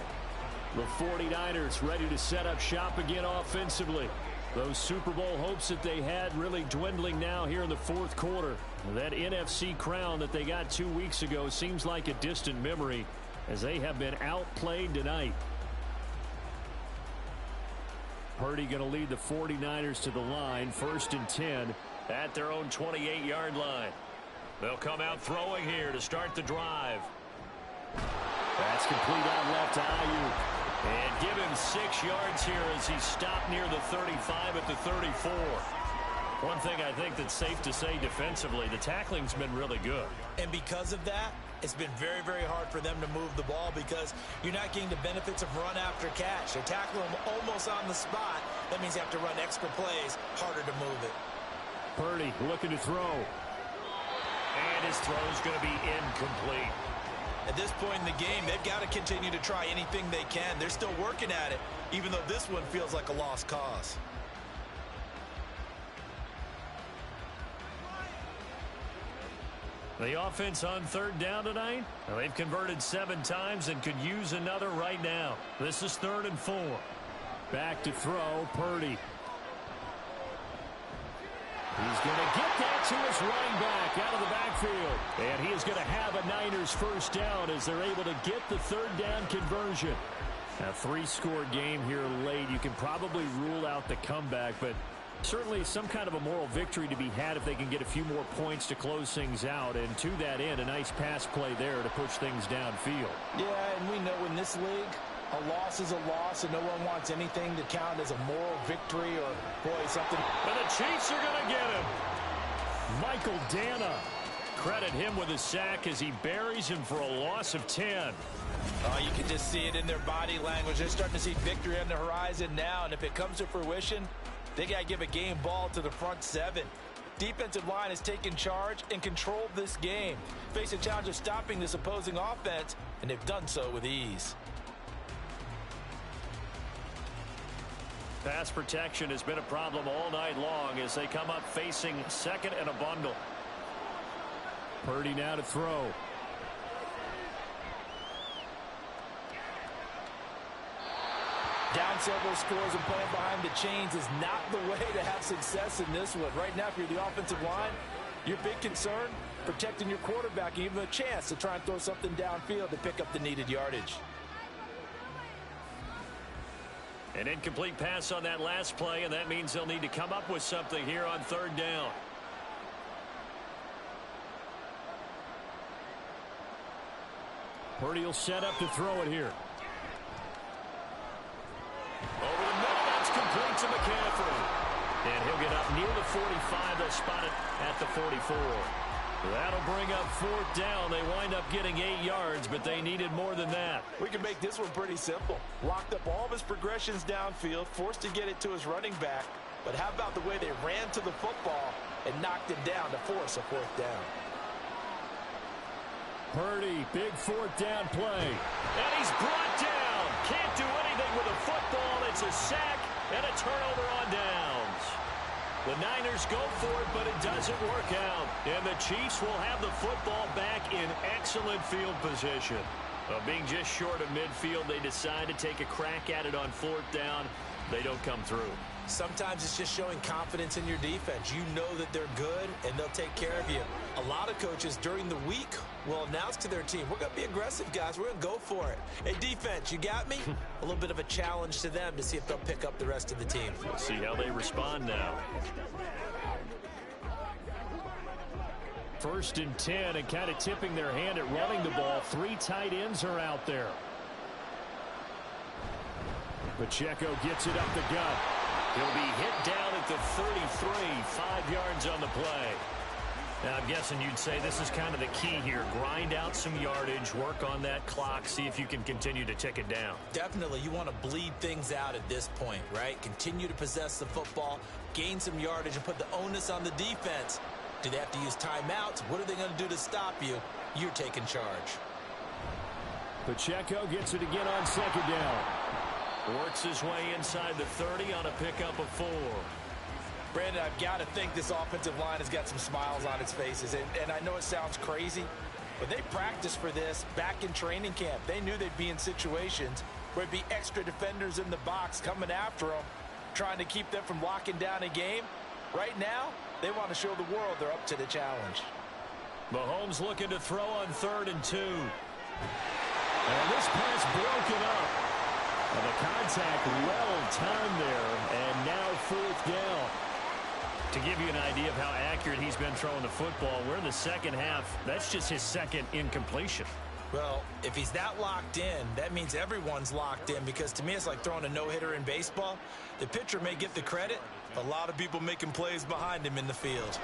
The 49ers ready to set up shop again offensively. Those Super Bowl hopes that they had really dwindling now here in the 4th quarter. That NFC crown that they got 2 weeks ago seems like a distant memory, as they have been outplayed tonight. Purdy going to lead the 49ers to the line, 1st and 10 at their own 28-yard line. They'll come out throwing here to start the drive. That's complete out left to Ayuk. And give him 6 yards here as he stopped near the 35 at the 34. One thing I think that's safe to say defensively, the tackling's been really good. And because of that, it's been very, very hard for them to move the ball because you're not getting the benefits of run after catch. They tackle him almost on the spot. That means you have to run extra plays, harder to move it. Purdy looking to throw. And his throw's going to be incomplete. At this point in the game, they've got to continue to try anything they can. They're still working at it, even though this one feels like a lost cause. The offense on 3rd down tonight, well, they've converted 7 times and could use another right now. This is 3rd and 4. Back to throw, Purdy. He's going to get that to his running back out of the backfield. And he is going to have a Niners first down as they're able to get the third down conversion. A 3-score game here late. You can probably rule out the comeback, but certainly some kind of a moral victory to be had if they can get a few more points to close things out. And to that end, a nice pass play there to push things downfield. Yeah, and we know in this league, a loss is a loss, and no one wants anything to count as a moral victory or, boy, something. And the Chiefs are going to get him. Michael Dana. Credit him with a sack as he buries him for a loss of 10. Oh, you can just see it in their body language. They're starting to see victory on the horizon now, and if it comes to fruition, they got to give a game ball to the front seven. Defensive line has taken charge and controlled this game. Face a challenge of stopping this opposing offense, and they've done so with ease. Pass protection has been a problem all night long as they come up facing second and a bundle. Purdy now to throw. Down several scores and playing behind the chains is not the way to have success in this one. Right now, if you're the offensive line, your big concern, protecting your quarterback and even a chance to try and throw something downfield to pick up the needed yardage. An incomplete pass on that last play, and that means they'll need to come up with something here on third down. Purdy will set up to throw it here. Over the middle, that's complete to McCaffrey. And he'll get up near the 45. They'll spot it at the 44. That'll bring up fourth down. They wind up getting 8 yards, but they needed more than that. We can make this one pretty simple. Locked up all of his progressions downfield, forced to get it to his running back. But how about the way they ran to the football and knocked it down to force a fourth down? Purdy, big fourth down play. And he's brought down. Can't do anything with a football. It's a sack and a turnover on downs. The Niners go for it, but it doesn't work out. And the Chiefs will have the football back in excellent field position. Being just short of midfield, they decide to take a crack at it on fourth down. They don't come through. Sometimes it's just showing confidence in your defense. You know that they're good, and they'll take care of you. A lot of coaches during the week will announce to their team, we're going to be aggressive, guys. We're going to go for it. Hey, defense, you got me? A little bit of a challenge to them to see if they'll pick up the rest of the team. We'll see how they respond now. 1st and 10, and kind of tipping their hand at running the ball. 3 tight ends are out there. Pacheco gets it up the gut. He'll be hit down at the 33, 5 yards on the play. Now, I'm guessing you'd say this is kind of the key here. Grind out some yardage, work on that clock, see if you can continue to tick it down. Definitely, you want to bleed things out at this point, right? Continue to possess the football, gain some yardage, and put the onus on the defense. Do they have to use timeouts? What are they going to do to stop you? You're taking charge. Pacheco gets it again on 2nd down. Works his way inside the 30 on a pickup of 4. Brandon, I've got to think this offensive line has got some smiles on its faces. And I know it sounds crazy, but they practiced for this back in training camp. They knew they'd be in situations where it'd be extra defenders in the box coming after them, trying to keep them from locking down a game. Right now, they want to show the world they're up to the challenge. Mahomes looking to throw on 3rd and 2. And this pass broken up. And the contact well timed there, and now 4th down. To give you an idea of how accurate he's been throwing the football, we're in the second half. That's just his 2nd incompletion. Well, if he's that locked in, that means everyone's locked in, because to me it's like throwing a no-hitter in baseball. The pitcher may get the credit, a lot of people making plays behind him in the field.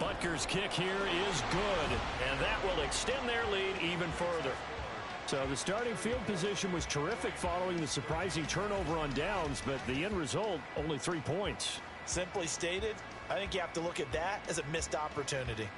Butker's kick here is good, and that will extend their lead even further. So the starting field position was terrific following the surprising turnover on downs, but the end result, only 3 points. Simply stated, I think you have to look at that as a missed opportunity.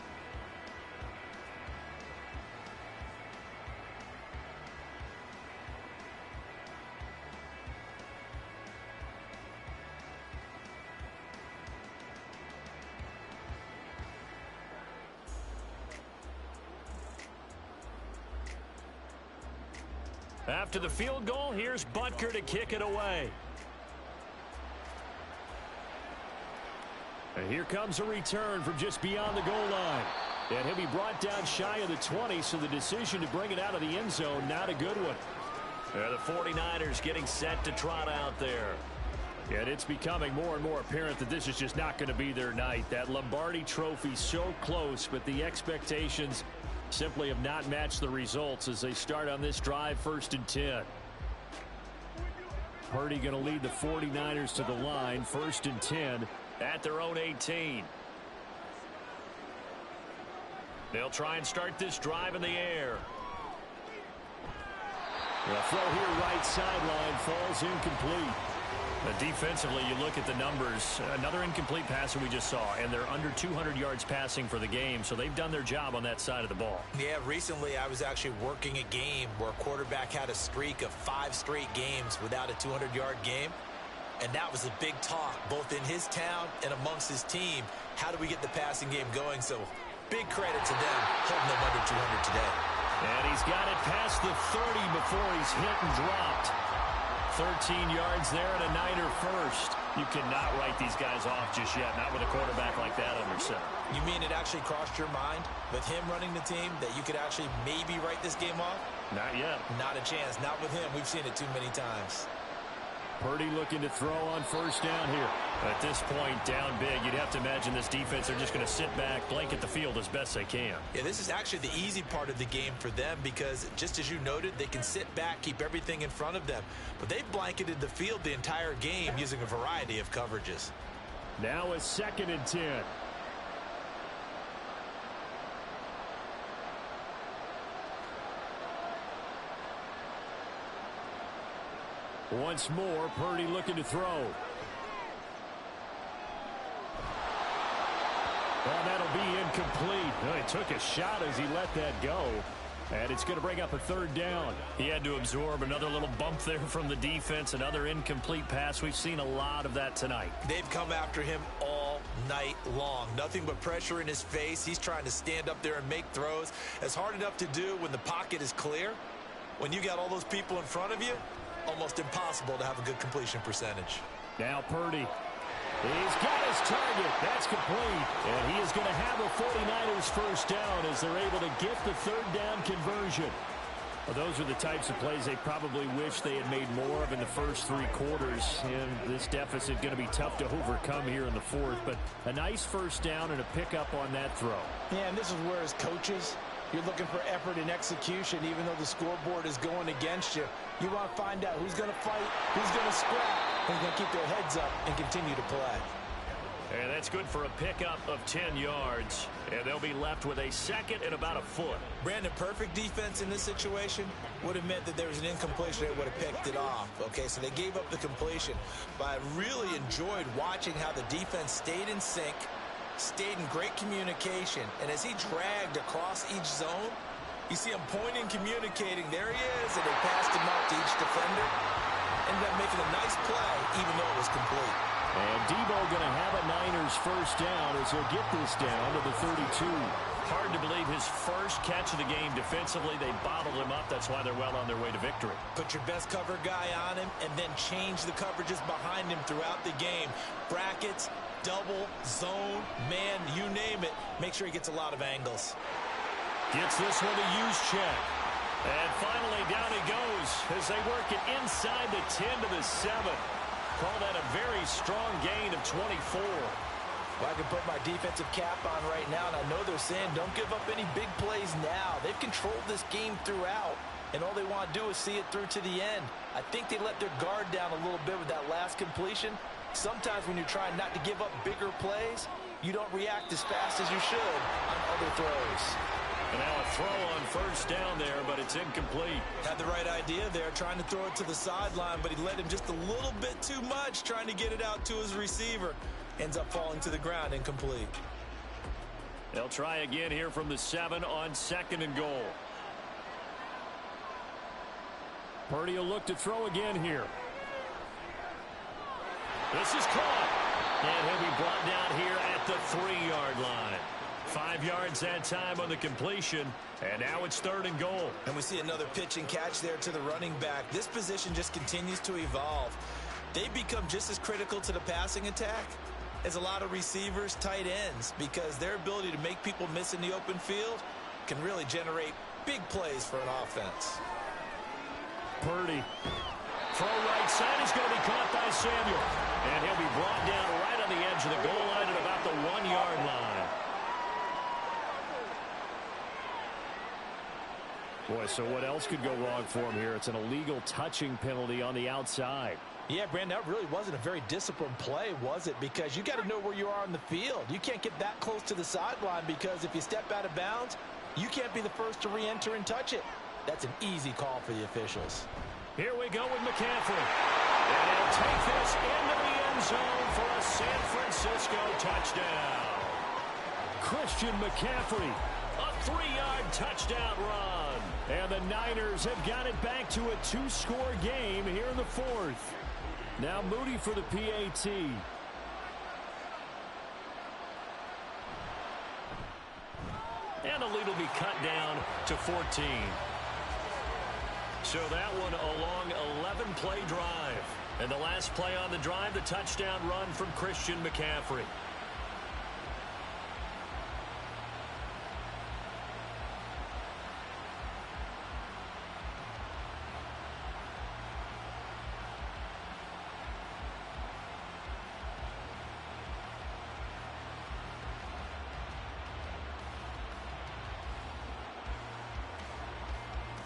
After the field goal, here's Butker to kick it away. And here comes a return from just beyond the goal line. And he'll be brought down shy of the 20, so the decision to bring it out of the end zone, not a good one. The 49ers getting set to trot out there. And it's becoming more and more apparent that this is just not going to be their night. That Lombardi trophy so close, but the expectations simply have not matched the results as they start on this drive, 1st and 10. Purdy going to lead the 49ers to the line, 1st and 10 at their own 18. They'll try and start this drive in the air. The throw here right sideline falls incomplete. Defensively, you look at the numbers. Another incomplete passer we just saw, and they're under 200 yards passing for the game, so they've done their job on that side of the ball. Yeah, recently I was actually working a game where a quarterback had a streak of 5 straight games without a 200-yard game, and that was a big talk, both in his town and amongst his team. How do we get the passing game going? So big credit to them holding them under 200 today. And he's got it past the 30 before he's hit and dropped. 13 yards there and a Niner first. You cannot write these guys off just yet, not with a quarterback like that under center. You mean it actually crossed your mind with him running the team that you could actually maybe write this game off? Not yet. Not a chance. Not with him. We've seen it too many times. Purdy looking to throw on 1st down here. At this point, down big, you'd have to imagine this defense, they're just going to sit back, blanket the field as best they can. Yeah, this is actually the easy part of the game for them because, just as you noted, they can sit back, keep everything in front of them. But they've blanketed the field the entire game using a variety of coverages. Now a 2nd and 10. Once more, Purdy looking to throw. Well, that'll be incomplete. Well, he took a shot as he let that go. And it's going to bring up a 3rd down. He had to absorb another little bump there from the defense, another incomplete pass. We've seen a lot of that tonight. They've come after him all night long. Nothing but pressure in his face. He's trying to stand up there and make throws. It's hard enough to do when the pocket is clear. When you got all those people in front of you, almost impossible to have a good completion percentage. Now Purdy. He's got his target. That's complete. And he is going to have a 49ers 1st down as they're able to get the 3rd down conversion. Well, those are the types of plays they probably wish they had made more of in the first 3 quarters. And this deficit going to be tough to overcome here in the 4th. But a nice 1st down and a pickup on that throw. Yeah, and this is where as coaches, you're looking for effort and execution, even though the scoreboard is going against you. You want to find out who's going to fight, who's going to scrap, who's going to keep their heads up and continue to play. And that's good for a pickup of 10 yards. And they'll be left with a 2nd and about a foot. Brandon, perfect defense in this situation would have meant that there was an incompletion. They would have picked it off. Okay, so they gave up the completion. But I really enjoyed watching how the defense stayed in sync, stayed in great communication. And as he dragged across each zone, you see him pointing, communicating. There he is, and they passed him out to each defender. Ended up making a nice play, even though it was complete. And Debo going to have a Niners 1st down as he'll get this down to the 32. Hard to believe his first catch of the game defensively. They bottled him up. That's why they're well on their way to victory. Put your best cover guy on him and then change the coverages behind him throughout the game. Brackets, double, zone, man, you name it. Make sure he gets a lot of angles. Gets this one to use check. And finally down he goes as they work it inside the 10 to the 7. Call that a very strong gain of 24. Well, I can put my defensive cap on right now, and I know they're saying don't give up any big plays now. They've controlled this game throughout, and all they want to do is see it through to the end. I think they let their guard down a little bit with that last completion. Sometimes when you're trying not to give up bigger plays, you don't react as fast as you should on other throws. And now a throw on 1st down there, but it's incomplete. Had the right idea there, trying to throw it to the sideline, but he let him just a little bit too much, trying to get it out to his receiver. Ends up falling to the ground, incomplete. They'll try again here from the 7 on 2nd and goal. Purdy will look to throw again here. This is caught. And he'll be brought down here at the 3-yard line. 5 yards that time on the completion, and now it's 3rd and goal. And we see another pitch and catch there to the running back. This position just continues to evolve. They become just as critical to the passing attack is a lot of receivers, tight ends, because their ability to make people miss in the open field can really generate big plays for an offense. Purdy. Throw right side is going to be caught by Samuel. And he'll be brought down right on the edge of the goal line at about the 1-yard line. Boy, so what else could go wrong for him here? It's an illegal touching penalty on the outside. Yeah, Brandon, that really wasn't a very disciplined play, was it? Because you got to know where you are on the field. You can't get that close to the sideline because if you step out of bounds, you can't be the first to re-enter and touch it. That's an easy call for the officials. Here we go with McCaffrey. And he'll take this into the end zone for a San Francisco touchdown. Christian McCaffrey, a 3-yard touchdown run. And the Niners have got it back to a 2-score game here in the fourth. Now Moody for the PAT. And the lead will be cut down to 14. So that one a long 11-play drive. And the last play on the drive, the touchdown run from Christian McCaffrey.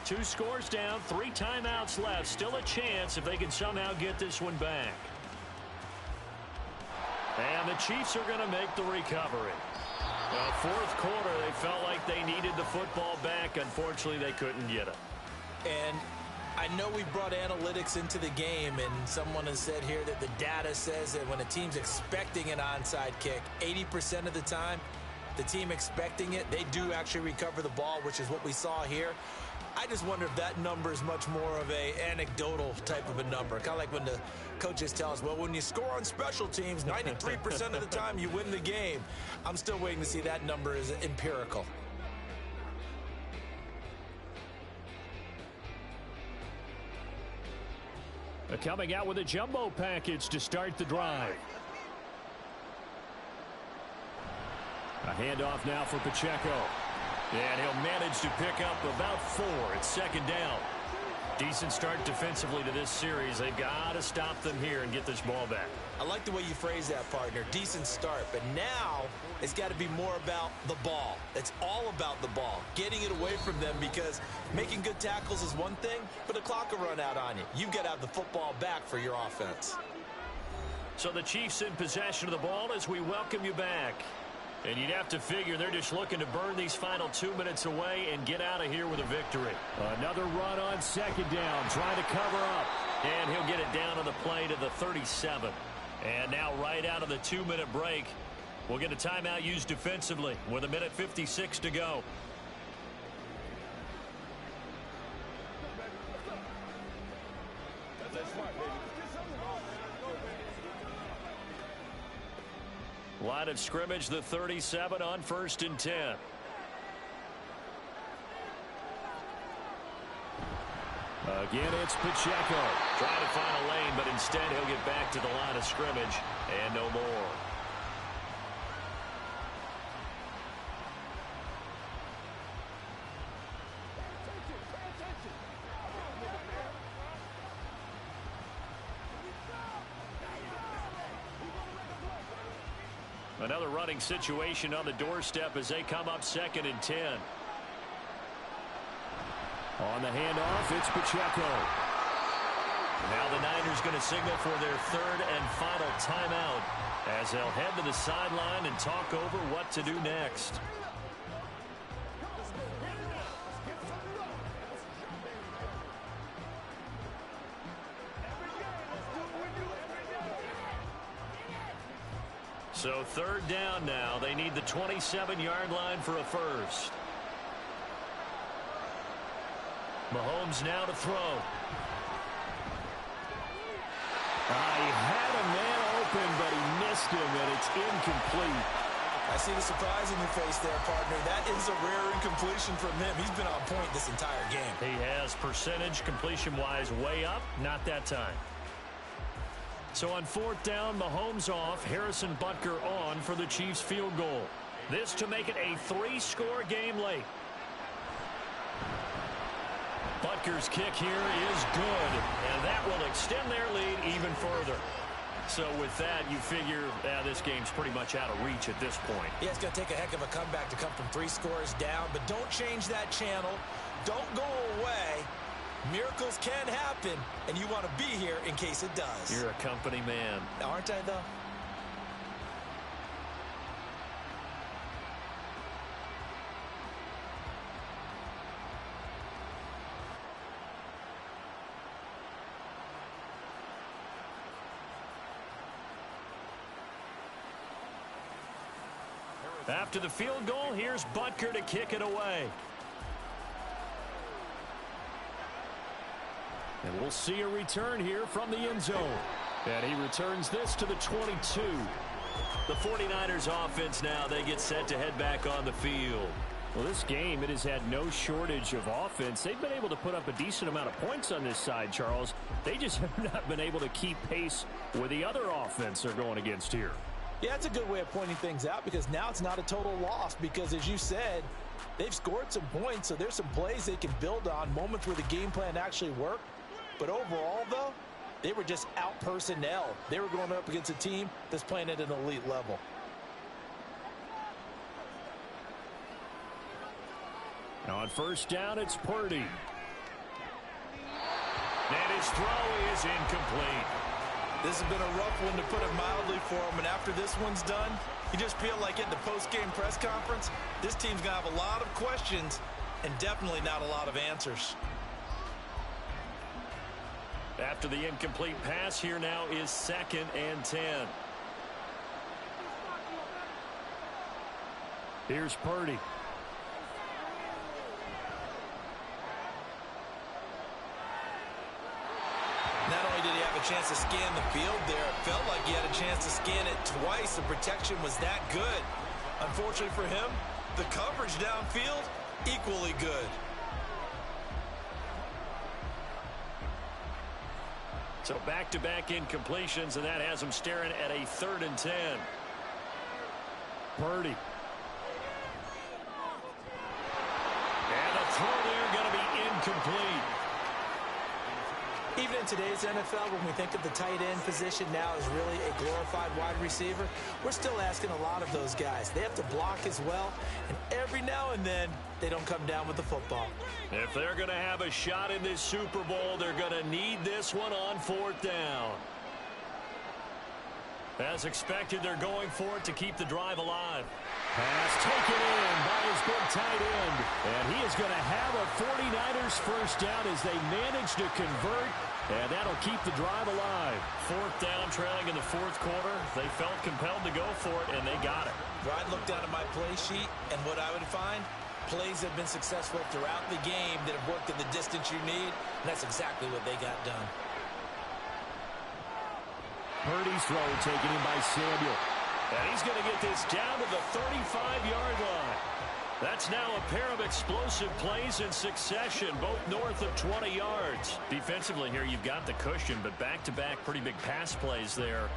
Two scores down, 3 timeouts left. Still a chance if they can somehow get this one back. And the Chiefs are going to make the recovery. Well, fourth quarter, they felt like they needed the football back. Unfortunately, they couldn't get it. And I know we brought analytics into the game, and someone has said here that the data says that when a team's expecting an onside kick, 80% of the time, the team expecting it, they do actually recover the ball, which is what we saw here. I just wonder if that number is much more of a anecdotal type of a number. Kind of like when the coaches tell us, well, when you score on special teams, 93% of the time you win the game. I'm still waiting to see that number is empirical. Coming out with a jumbo package to start the drive. A handoff now for Pacheco. And he'll manage to pick up about 4 at second down. Decent start defensively to this series. They've got to stop them here and get this ball back. I like the way you phrase that, partner. Decent start. But now it's got to be more about the ball. It's all about the ball. Getting it away from them, because making good tackles is one thing, but the clock will run out on you. You've got to have the football back for your offense. So the Chiefs in possession of the ball as we welcome you back. And you'd have to figure they're just looking to burn these final 2 minutes away and get out of here with a victory. Another run on second down, trying to cover up. And he'll get it down on the play to the 37. And now right out of the 2-minute break, we'll get a timeout used defensively with 1:56 to go. Line of scrimmage, the 37 on 1st and 10. Again, it's Pacheco. Trying to find a lane, but instead he'll get back to the line of scrimmage and no more. Another running situation on the doorstep as they come up 2nd and 10. On the handoff, it's Pacheco. Now the Niners going to signal for their 3rd and final timeout as they'll head to the sideline and talk over what to do next. So 3rd down now. They need the 27-yard line for a first. Mahomes now to throw. He had a man open, but he missed him, and it's incomplete. I see the surprise in your face there, partner. That is a rare incompletion from him. He's been on point this entire game. He has percentage completion-wise way up. Not that time. So on 4th down, Mahomes off, Harrison Butker on for the Chiefs field goal. This to make it a 3-score game late. Butker's kick here is good, and that will extend their lead even further. So with that, you figure this game's pretty much out of reach at this point. Yeah, it's going to take a heck of a comeback to come from 3 scores down, but don't change that channel. Don't go away. Miracles can happen, and you want to be here in case it does. You're a company man. Aren't I, though? After the field goal, here's Butker to kick it away. And we'll see a return here from the end zone. And he returns this to the 22. The 49ers offense now, they get set to head back on the field. Well, this game, it has had no shortage of offense. They've been able to put up a decent amount of points on this side, Charles. They just have not been able to keep pace with the other offense they're going against here. Yeah, it's a good way of pointing things out because now it's not a total loss because, as you said, they've scored some points, so there's some plays they can build on, moments where the game plan actually worked. But overall, though, they were just out-personnel. They were going up against a team that's playing at an elite level. Now on 1st down, it's Purdy. And his throw is incomplete. This has been a rough one, to put it mildly, for him. And after this one's done, you just feel like at the post-game press conference, this team's going to have a lot of questions and definitely not a lot of answers. After the incomplete pass, here now is 2nd and 10. Here's Purdy. Not only did he have a chance to scan the field there, it felt like he had a chance to scan it twice. The protection was that good. Unfortunately for him, the coverage downfield, equally good. So back-to-back incompletions, and that has him staring at a 3rd and 10. Purdy. And the throw there going to be incomplete. Even in today's NFL, when we think of the tight end position now as really a glorified wide receiver, we're still asking a lot of those guys. They have to block as well, and every now and then, they don't come down with the football. If they're going to have a shot in this Super Bowl, they're going to need this one on 4th down. As expected, they're going for it to keep the drive alive. Pass taken in by his big tight end. And he is going to have a 49ers 1st down as they manage to convert. And that'll keep the drive alive. 4th down, trailing in the 4th quarter. They felt compelled to go for it, and they got it. I'd look down at my play sheet, and what I would find, plays have been successful throughout the game that have worked at the distance you need, and that's exactly what they got done. Purdy's throw taken in by Samuel. And he's going to get this down to the 35-yard line. That's now a pair of explosive plays in succession, both north of 20 yards. Defensively here, you've got the cushion, but back-to-back pretty big pass plays there.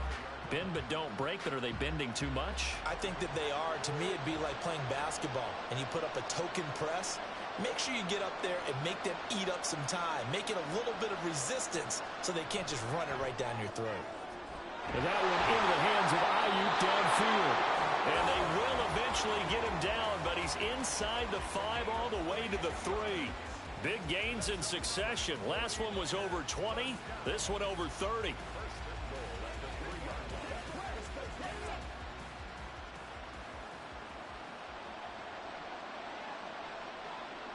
Bend but don't break, but are they bending too much? I think that they are. To me, it'd be like playing basketball, and you put up a token press. Make sure you get up there and make them eat up some time. Make it a little bit of resistance so they can't just run it right down your throat. And that one into the hands of Ayuk downfield. And they will eventually get him down, but he's inside the 5 all the way to the 3. Big gains in succession. Last one was over 20. This one over 30.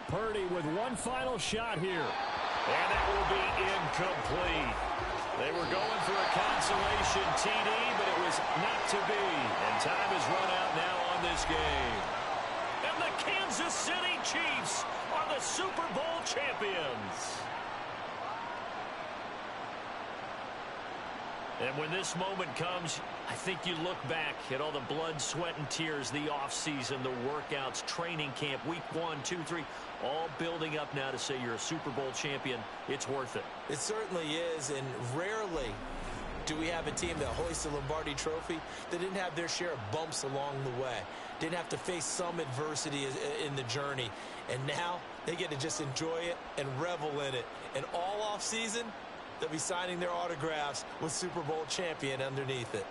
Purdy with one final shot here. And that will be incomplete. They were going for a consolation TD, but it was not to be. And time has run out now on this game. And the Kansas City Chiefs are the Super Bowl champions. And when this moment comes, I think you look back at all the blood, sweat, and tears, the offseason, the workouts, training camp, week 1, 2, 3, all building up now to say you're a Super Bowl champion. It's worth it. It certainly is, and rarely do we have a team that hoists the Lombardi Trophy that didn't have their share of bumps along the way, didn't have to face some adversity in the journey, and now they get to just enjoy it and revel in it. And all off season, they'll be signing their autographs with Super Bowl champion underneath it.